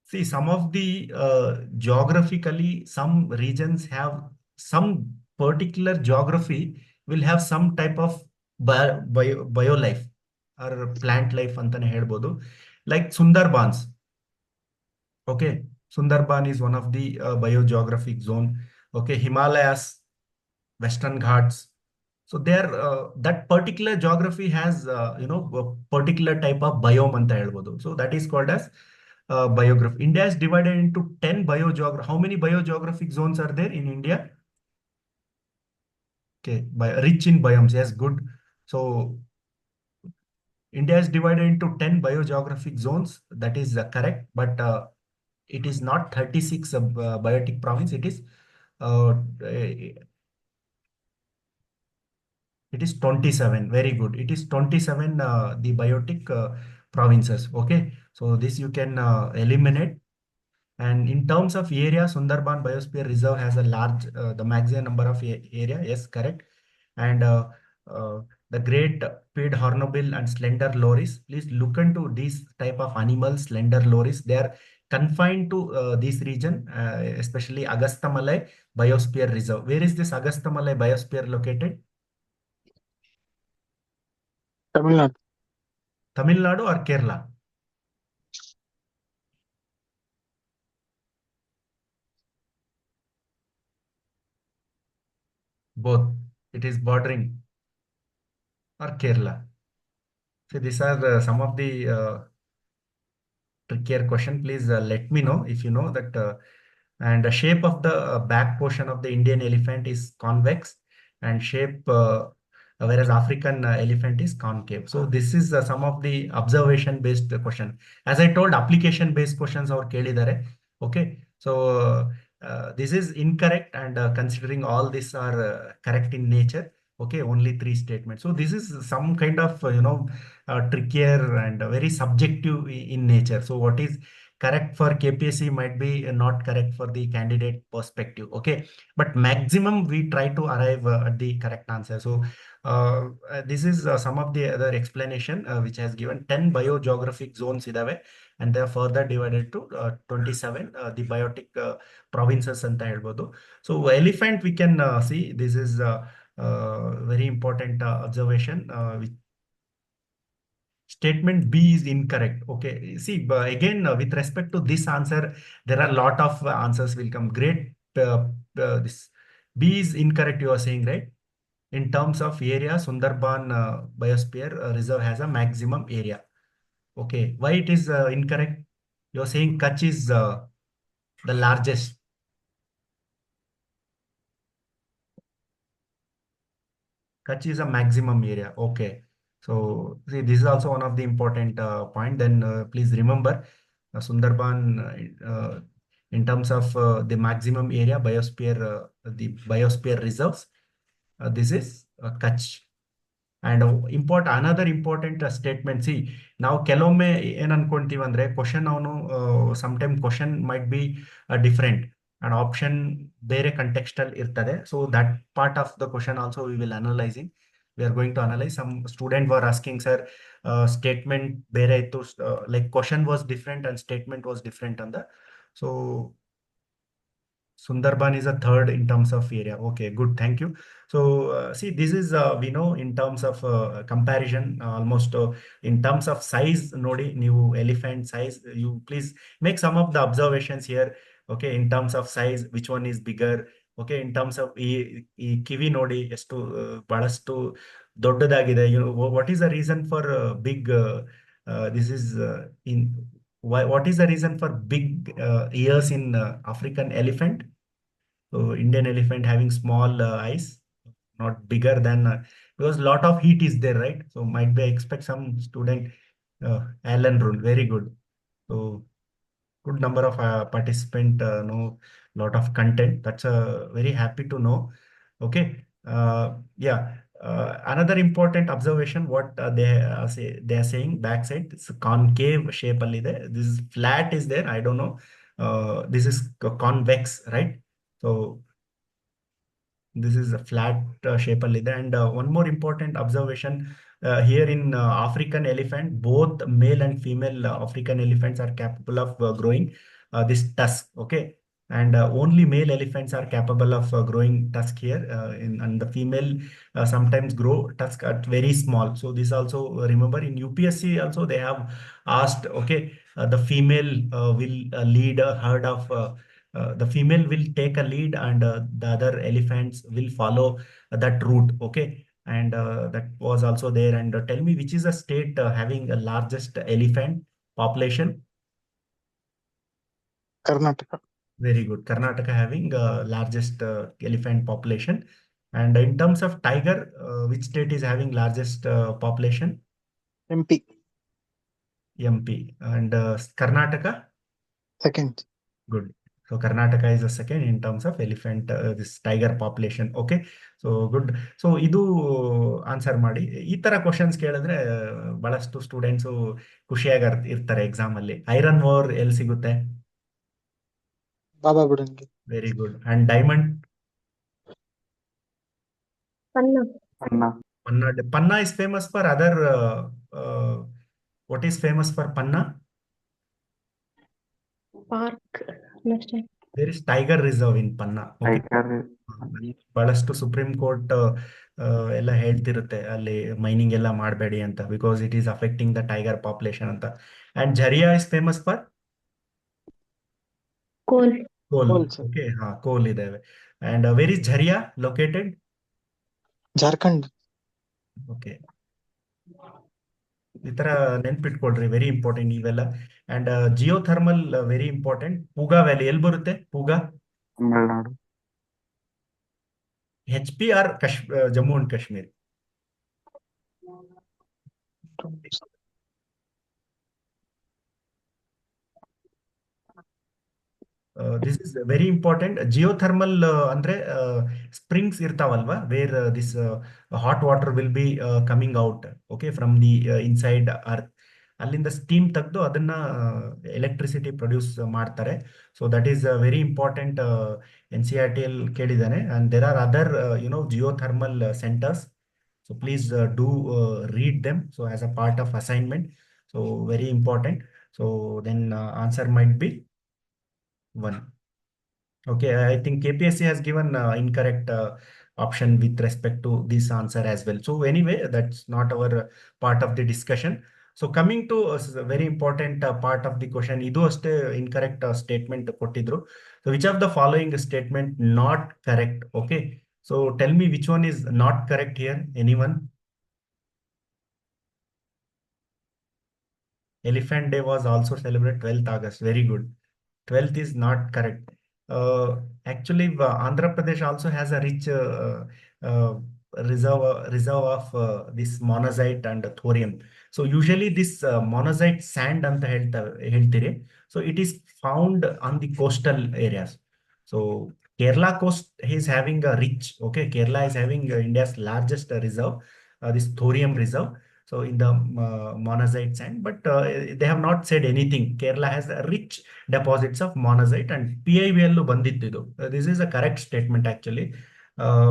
See, some of the geographically, some regions have some particular geography will have some type of bio life or plant life ಅಂತಾನೆ ಹೇಳ್ಬೋದು. Like Sundarbans. Okay, Sundarban is one of the biogeographic zone. Okay, Himalayas, Western Ghats. So there, that particular geography has, a particular type of biome ಅಂತ ಹೇಳ್ಬೋದು. So that is called as biography. India is divided into 10 biogeography. How many biogeographic zones are there in India? Okay, rich in biomes. Yes, good. So India is divided into 10 biogeographic zones. That is correct, but it is not 36 biotic province. Uh, It is 27. Very good. It is 27 the biotic provinces. Okay. So this you can eliminate. And in terms of area, Sundarban Biosphere Reserve has a large, the maximum number of area. Yes, correct. And uh, the great pied hornbill and slender loris. Please look into these type of animals, slender loris. They are confined to this region, especially Agastya Malay Biosphere Reserve. Where is this Agastya Malay Biosphere located? Tamil Nadu. Tamil Nadu or Kerala? Both. It is bordering or Kerala. So these are some of the trickier question. Please let me know if you know that. And the shape of the back portion of the Indian elephant is convex, and shape whereas African elephant is concave. So this is some of the observation based question. As I told, application based questions are kelidare. Okay, so this is incorrect, and considering all these are correct in nature. Okay, only 3 statements. So this is some kind of trickier and very subjective in nature. So what is correct for KPSC might be not correct for the candidate perspective. Okay, but maximum we try to arrive at the correct answer. So this is some of the other explanation which has given 10 biogeographic zones idave, and they are further divided to 27 the biotic provinces ಅಂತ ಹೇಳ್ಬೋದು. So elephant we can see this is very important observation which statement B is incorrect. Okay, see, again, with respect to this answer, there are a lot of answers will come. Great. This B is incorrect, you are saying, right? In terms of area, Sundarban Biosphere Reserve has a maximum area. Okay, why it is incorrect? You're saying Kutch is the largest. Kutch is a maximum area. Okay. So see, this is also one of the important point. Then please remember Sundarban in terms of the maximum area biosphere, the biosphere reserves. This is Kutch. And another important statement. See, ನಾವು ಕೆಲವೊಮ್ಮೆ ಏನ್ ಅನ್ಕೊಂತೀವಿ ಅಂದ್ರೆ question ಅವನು sometime question might be different and option ಬೇರೆ context ಅಲ್ಲಿ ಇರ್ತದೆ. So that part of the question also we will analysing. We are going to analyze. Some student were asking, sir, statement ಬೇರೆ ಇತ್ತು, like question was different and statement was different on the So Sundarban is a third in terms of area. Okay, good. Thank you. So, see, this is, we know in terms of comparison, almost in terms of size, Nodi, new elephant size, you please make some of the observations here. Okay, in terms of size, which one is bigger? Okay, in terms of ಈ ಕಿವಿ ನೋಡಿ ಎಷ್ಟು ಬಹಳಷ್ಟು ದೊಡ್ಡದಾಗಿದೆ. What is the reason for big, this is in, what is the reason for big ears in African elephant? So Indian elephant having small eyes, not bigger than, because lot of heat is there, right? So might be I expect some student, Allen rule, very good. So good number of participant, know lot of content. That's very happy to know. Okay. Yeah. Another important observation, what they are saying backside, it's a concave shape alli ಇದೆ. This is flat is there, I don't know. This is convex, right? So this is a flat shape alli ಇದೆ. And one more important observation, here in African elephant, both male and female African elephants are capable of growing this tusk. Okay. And only male elephants are capable of growing tusk here, and the female sometimes grow tusk at very small. So this also, remember in UPSC also they have asked, okay, the female will lead a herd of, the female will take a lead, and the other elephants will follow that route. Okay. And that was also there. And tell me, which is the state having the largest elephant population? Karnataka. Very good. Karnataka having largest elephant population. And in terms of tiger, which state is having largest population? MP. MP. And Karnataka? Second. Good. So Karnataka is the second in terms of elephant, this tiger population. Okay. So good. So ಇದು answer ಮಾಡಿ. ಈ ತರ questions ಕೇಳಿದ್ರೆ ಬಹಳಷ್ಟು students ಖುಷಿಯಾಗಿ ಇರ್ತಾರೆ exam ಅಲ್ಲಿ. Iron ore ಎಲ್ಲಿ ಸಿಗುತ್ತೆ? Baba Budangiri. Very good. And diamond? Panna. Panna is famous for other, what is famous for Panna? Park. Understand? There is tiger reserve in Panna. Okay. ಬಹಳಷ್ಟು ಸುಪ್ರೀಂ ಕೋರ್ಟ್ ಎಲ್ಲ ಹೇಳ್ತಿರುತ್ತೆ ಅಲ್ಲಿ ಮೈನಿಂಗ್ ಎಲ್ಲ ಮಾಡಬೇಡಿ ಅಂತ, because it is affecting the tiger population ಅಂತ. And Jharia is famous for Coal. Coal. Coal, sir. Okay, ಹಾ, coal ಇದಾವೆ. And where is Jharia located? Jharkhand. Okay, ಈ ತರ ನೆನ್ಪಿಟ್ಕೊಳ್ರಿ, ವೆರಿ ಇಂಪಾರ್ಟೆಂಟ್ ಇವೆಲ್ಲ. And geothermal very important. Puga valley ಎಲ್ಲಿ ಬರುತ್ತೆ? Puga Tamil Nadu. HP or Jammu and Kashmir? This is very important. Geothermal andre springs irtavalva, where this hot water will be coming out, okay, from the inside earth. ಅಲ್ಲಿಂದ steam ತೆಗೆದು ಅದನ್ನ electricity produce ಮಾಡ್ತಾರೆ. So that is very important. NCERT ಅಲ್ಲಿ ಕೇಳಿದ್ದಾನೆ. And there are other geothermal centres. So please do read them, so as a part of assignment. So very important. So then answer might be 1. Okay, I think KPSC has given incorrect option with respect to this answer as well. So anyway, that's not our part of the discussion. So coming to a very important part of the question, idu aste incorrect statement kottidru. So which of the following statement not correct? Okay, so tell me which one is not correct here. Anyone? Elephant Day was also celebrated 12th August. Very good. 12th is not correct. Actually, Andhra Pradesh also has a rich reserve of this monazite and thorium. So usually this monazite sand anta ಹೇಳ್ತೀರಿ. So it is found on the coastal areas. So Kerala coast is having a rich, okay, Kerala is having India's largest reserve, this thorium reserve. So in the monazite sand, but they have not said anything. Kerala has a rich deposits of monazite, and PIB ಅಲ್ಲೂ ಬಂದಿದ್ದು. This is a correct statement actually,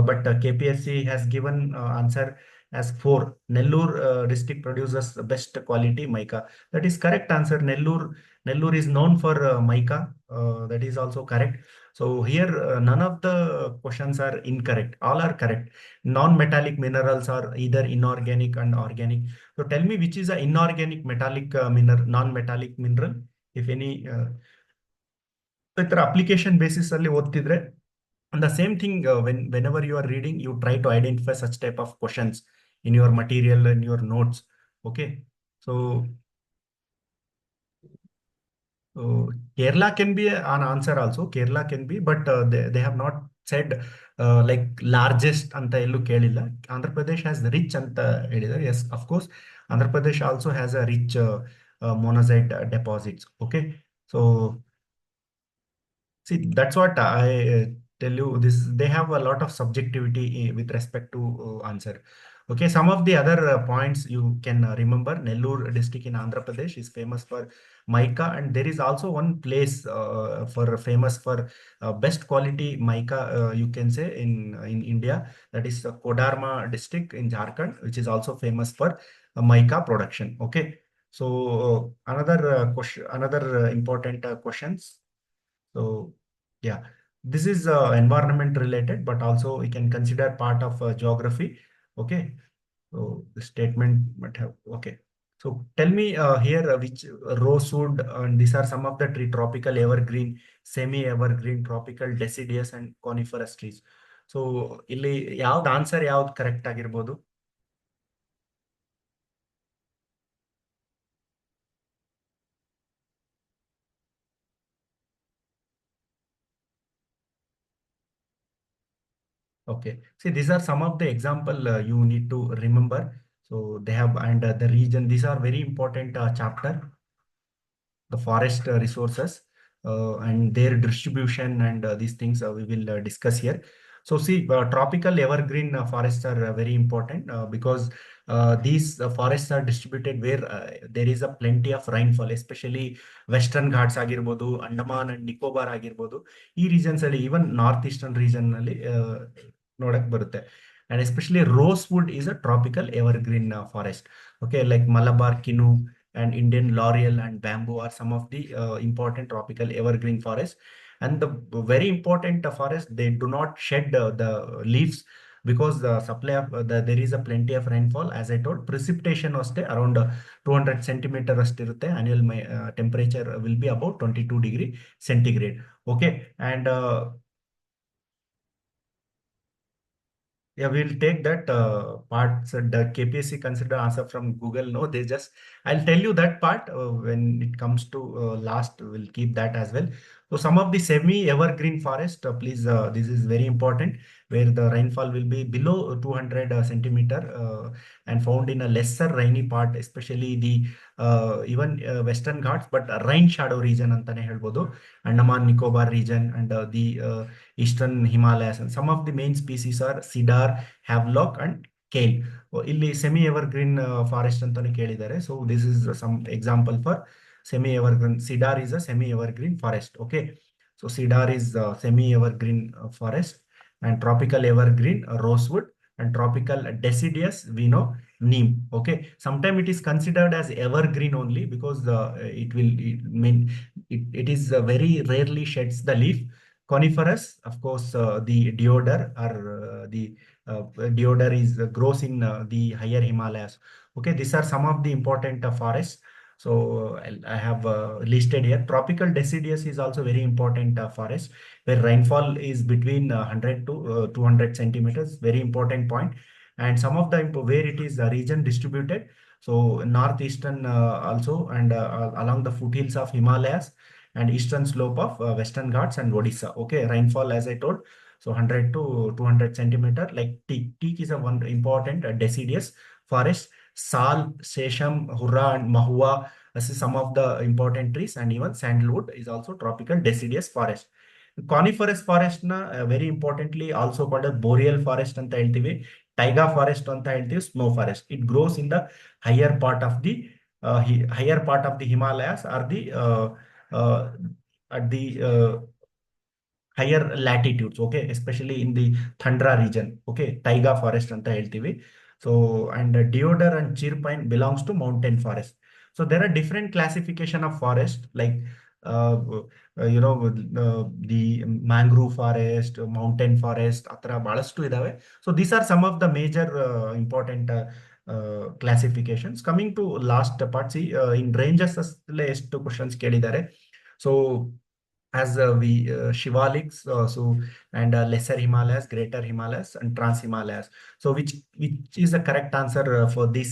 but KPSC has given answer as 4. Nellore district produces the best quality mica. That is correct answer. Nellore is known for mica. That is also correct. So here none of the questions are incorrect. All are correct. Non-metallic minerals are either inorganic and organic. So tell me which is a inorganic metallic mineral, non-metallic mineral, if any. So ಇದರ application basis ಅಲ್ಲಿ ಓದ್ತಿದ್ರೆ and the same thing whenever you are reading, you try to identify such type of questions in your material and your notes. Okay, so Kerala can be an answer also. Kerala can be, but they have not said like largest ಅಂತ ಎಲ್ಲೂ ಕೇಳಿಲ್ಲ. Andhra Pradesh has the rich ಅಂತ ಹೇಳಿದ್ದಾರೆ. Yes, of course, Andhra Pradesh also has a rich monazite deposits. Okay, so see, that's what I tell you. This they have a lot of subjectivity with respect to answer. Okay, some of the other points you can remember. Nellore district in Andhra Pradesh is famous for mica, and there is also one place for famous for best quality mica. You can say in India, that is Kodarma district in Jharkhand, which is also famous for mica production. Okay, so another question, another important questions. So yeah, this is environment related, but also we can consider part of geography. Okay, so the statement might have, okay. So tell me here which rosewood, and these are some of the tree: tropical evergreen, semi-evergreen, tropical deciduous and coniferous trees. So ಇಲ್ಲಿ ಯಾವ್ದು answer ಯಾವ್ದು correct ಆಗಿರ್ಬೋದು? Okay. See, these are some of the example you need to remember. So they have, and the region, these are very important chapter, the forest resources and their distribution, and these things we will discuss here. So see, tropical evergreen forests are very important because these forests are distributed where there is a plenty of rainfall, especially Western Ghats ಆಗಿರ್ಬೋದು, Andaman and Nicobar ಆಗಿರ್ಬೋದು. ಈ regions ಅಲ್ಲಿ, even northeastern region ನಲ್ಲಿ ನೋಡಕ್ ಬರುತ್ತೆ. And especially rosewood is a tropical evergreen forest. Okay, like Malabar Kinu and Indian laurel and bamboo are some of the important tropical evergreen forests. And the very important forest, they do not shed the leaves because the supply of there is a plenty of rainfall. As I told, precipitation was around 200 centimeter ಅಷ್ಟಿರುತ್ತೆ. Annual temperature will be about 22 degree centigrade. Okay, and yeah, we'll take that part. So the KPSC consider answer from Google. No, they just, I'll tell you that part when it comes to last, we'll keep that as well. So some of the semi-evergreen forest, please, this is very important, where the rainfall will be below 200 centimeter and found in a lesser rainy part, especially the even Western Ghats, but rain shadow region ಅಂತಾನೆ ಹೇಳ್ಬೋದು, Andaman Nicobar region and the eastern Himalayas. And some of the main species are cedar, havelock and kale. ಇಲ್ಲಿ semi evergreen forest ಅಂತಾನೆ ಕೇಳಿದ್ದಾರೆ. So this is some example for semi evergreen. Cedar is a semi evergreen forest. Okay, so cedar is semi evergreen forest, and tropical evergreen rosewood, and tropical deciduous we know neem. Okay, sometimes it is considered as evergreen only because it will it is very rarely sheds the leaf. Coniferous, of course, the deodar or the deodar is grows in the higher Himalayas. Okay, these are some of the important forests. So I have listed here. Tropical deciduous is also very important forest, where rainfall is between 100 to 200 centimeters. Very important point. And some of the where it is region distributed. So northeastern also, and along the foothills of Himalayas and eastern slope of Western Ghats and Odisha. Okay, rainfall as I told, so 100 to 200 centimeter. Like teak is a one important deciduous forest. Sal, Sesham, Hurra and Mahua, this is some of the important trees. And even sandalwood is also tropical deciduous forest. Coniferous forest na very importantly also called a boreal forest ಅಂತ ಹೇಳ್ತೀವಿ, taiga forest ಅಂತ ಹೇಳ್ತೀವಿ, snow forest. It grows in the higher part of the higher part of the Himalayas, or the uh, at the higher latitudes. Okay, especially in the Tundra region. Okay, taiga forest anta ಹೇಳ್ತೀವಿ. So, and deodar and cheer pine belongs to mountain forest. So there are different classification of forest, like uh, the mangrove forest, mountain forest, atra balastu idave. So these are some of the major important classifications. Coming to last part, see in ranges ಅಲ್ಲೇ ಎಷ್ಟು questions ಕೇಳಿದ್ದಾರೆ. So as we Shivaliks, so and lesser Himalayas, greater Himalayas, and trans Himalayas. So which is the correct answer for this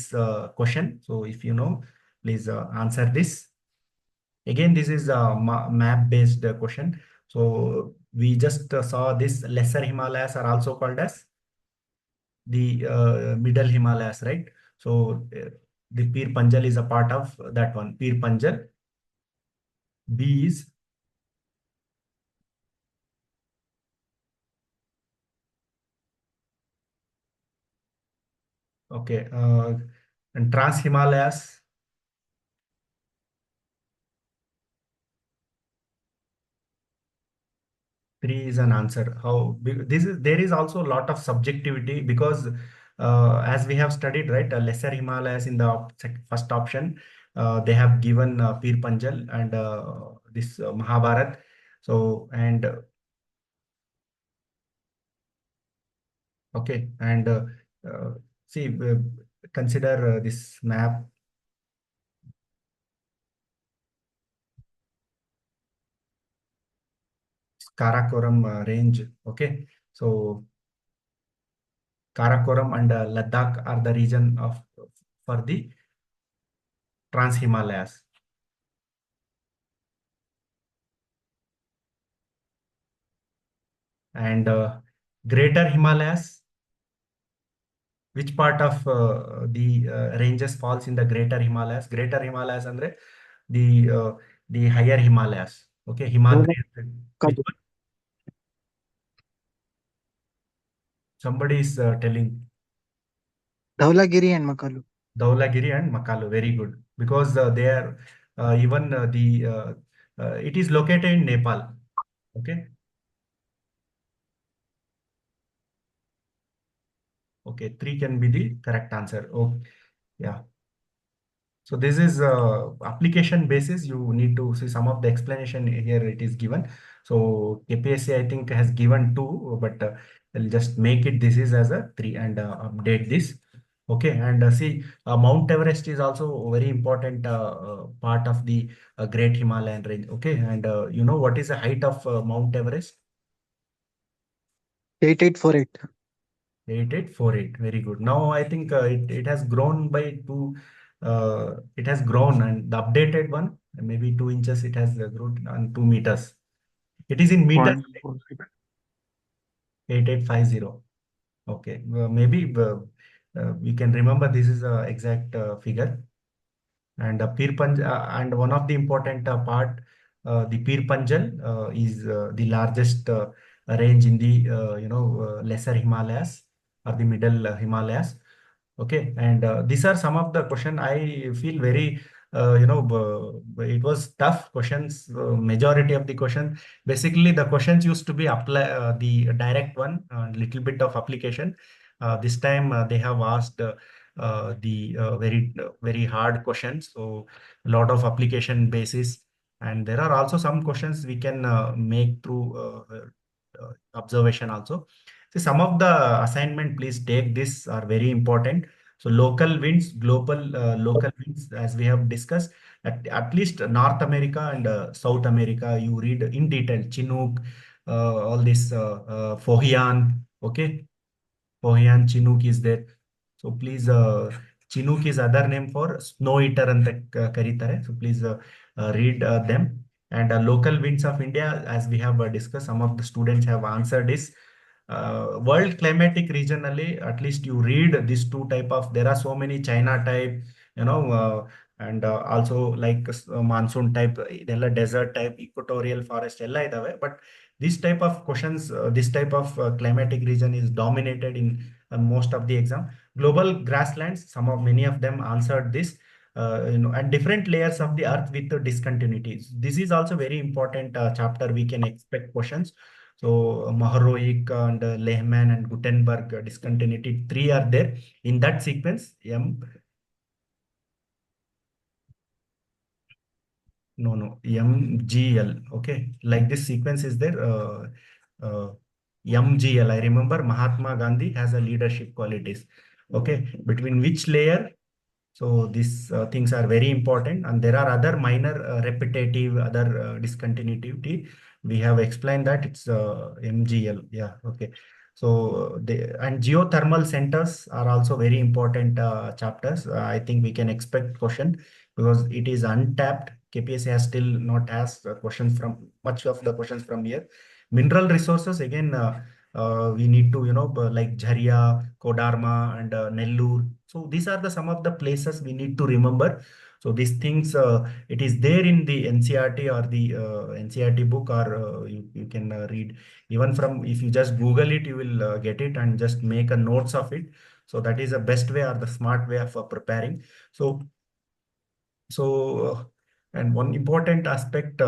question? So if you know, please answer this. Again, this is a map based question. So we just saw this lesser Himalayas are also called as the middle Himalayas, right? So the Pir Panjal is a part of that one. Pir Panjal. B is okay. And trans Himalayas. 3 is an answer. How this is, there is also a lot of subjectivity because as we have studied, right, lesser Himalayas in the first option, they have given Pir Panjal and this Mahabharat. So and okay, and uh, see, consider this map. Karakoram range. Okay, so Karakoram and Ladakh are the region of for the Trans Himalayas. And Greater Himalayas, which part of the ranges falls in the Greater Himalayas? Greater Himalayas andre the higher Himalayas. Okay, Himadri. Which one? Somebody is telling Dhaulagiri and Makalu. Dhaulagiri and Makalu. Very good, because they are even it is located in Nepal. Okay. Okay, 3 can be the correct answer. Oh, yeah. So this is application basis. You need to see some of the explanation here. It is given. So KPSC I think has given 2, but I'll just make it. This is as a 3 and update this. Okay, and see Mount Everest is also a very important part of the Great Himalayan range. Okay, and you know what is the height of Mount Everest? 8848. 8848. Very good. Now I think it has grown by 2. It has grown, and the updated one, maybe 2 inches, it has grown on 2 meters. It is in meters. 0.46. 8850. Okay. Maybe we can remember this is a exact figure. And Pir Panjal, and one of the important part, the Pir Panjal is the largest range in the lesser Himalayas or the middle Himalayas. Okay, and these are some of the question. I feel very it was tough questions. Majority of the question, basically the questions used to be apply the direct one, little bit of application. This time they have asked the very hard questions, so a lot of application basis, and there are also some questions we can make through observation also. So some of the assignment, please take this, are very important. So local winds, global local winds, as we have discussed, at least North America and South America, you read in detail. Chinook, all this Fohian, okay, Fohian, Chinook is there. So please, Chinook is other name for snow eater anta ಕರೀತಾರೆ. So please read them. And local winds of India, as we have discussed, some of the students have answered this. World climatic regionally, at least you read these 2 type of, there are so many China type, and also like monsoon type, ಇದೆಲ್ಲ desert type, equatorial forest ಎಲ್ಲ ಇದಾವೆ. But this type of questions, this type of climatic region is dominated in most of the exam. Global grasslands, many of them answered this. And different layers of the earth with the discontinuities. This is also very important chapter. We can expect questions. So Maharoik and Lehman and Gutenberg discontinuity, three are there. In that sequence, MGL. Okay, like this sequence is there. MGL. I remember Mahatma Gandhi has a leadership qualities. Okay, between which layer? So these things are very important, and there are other minor repetitive other discontinuity. We have explained that it's MGL. Yeah. Okay. So and geothermal centers are also very important chapters. I think we can expect question because it is untapped. KPSC has still not asked questions from much of the questions from here. Mineral resources again. We need to like Jharia, Kodarma, and Nellore. So these are the some of the places we need to remember. So these things it is there in the NCRT or the NCRT book, or you can read even from, if you just Google it, you will get it and just make a notes of it. So that is the best way or the smart way of preparing. So and one important aspect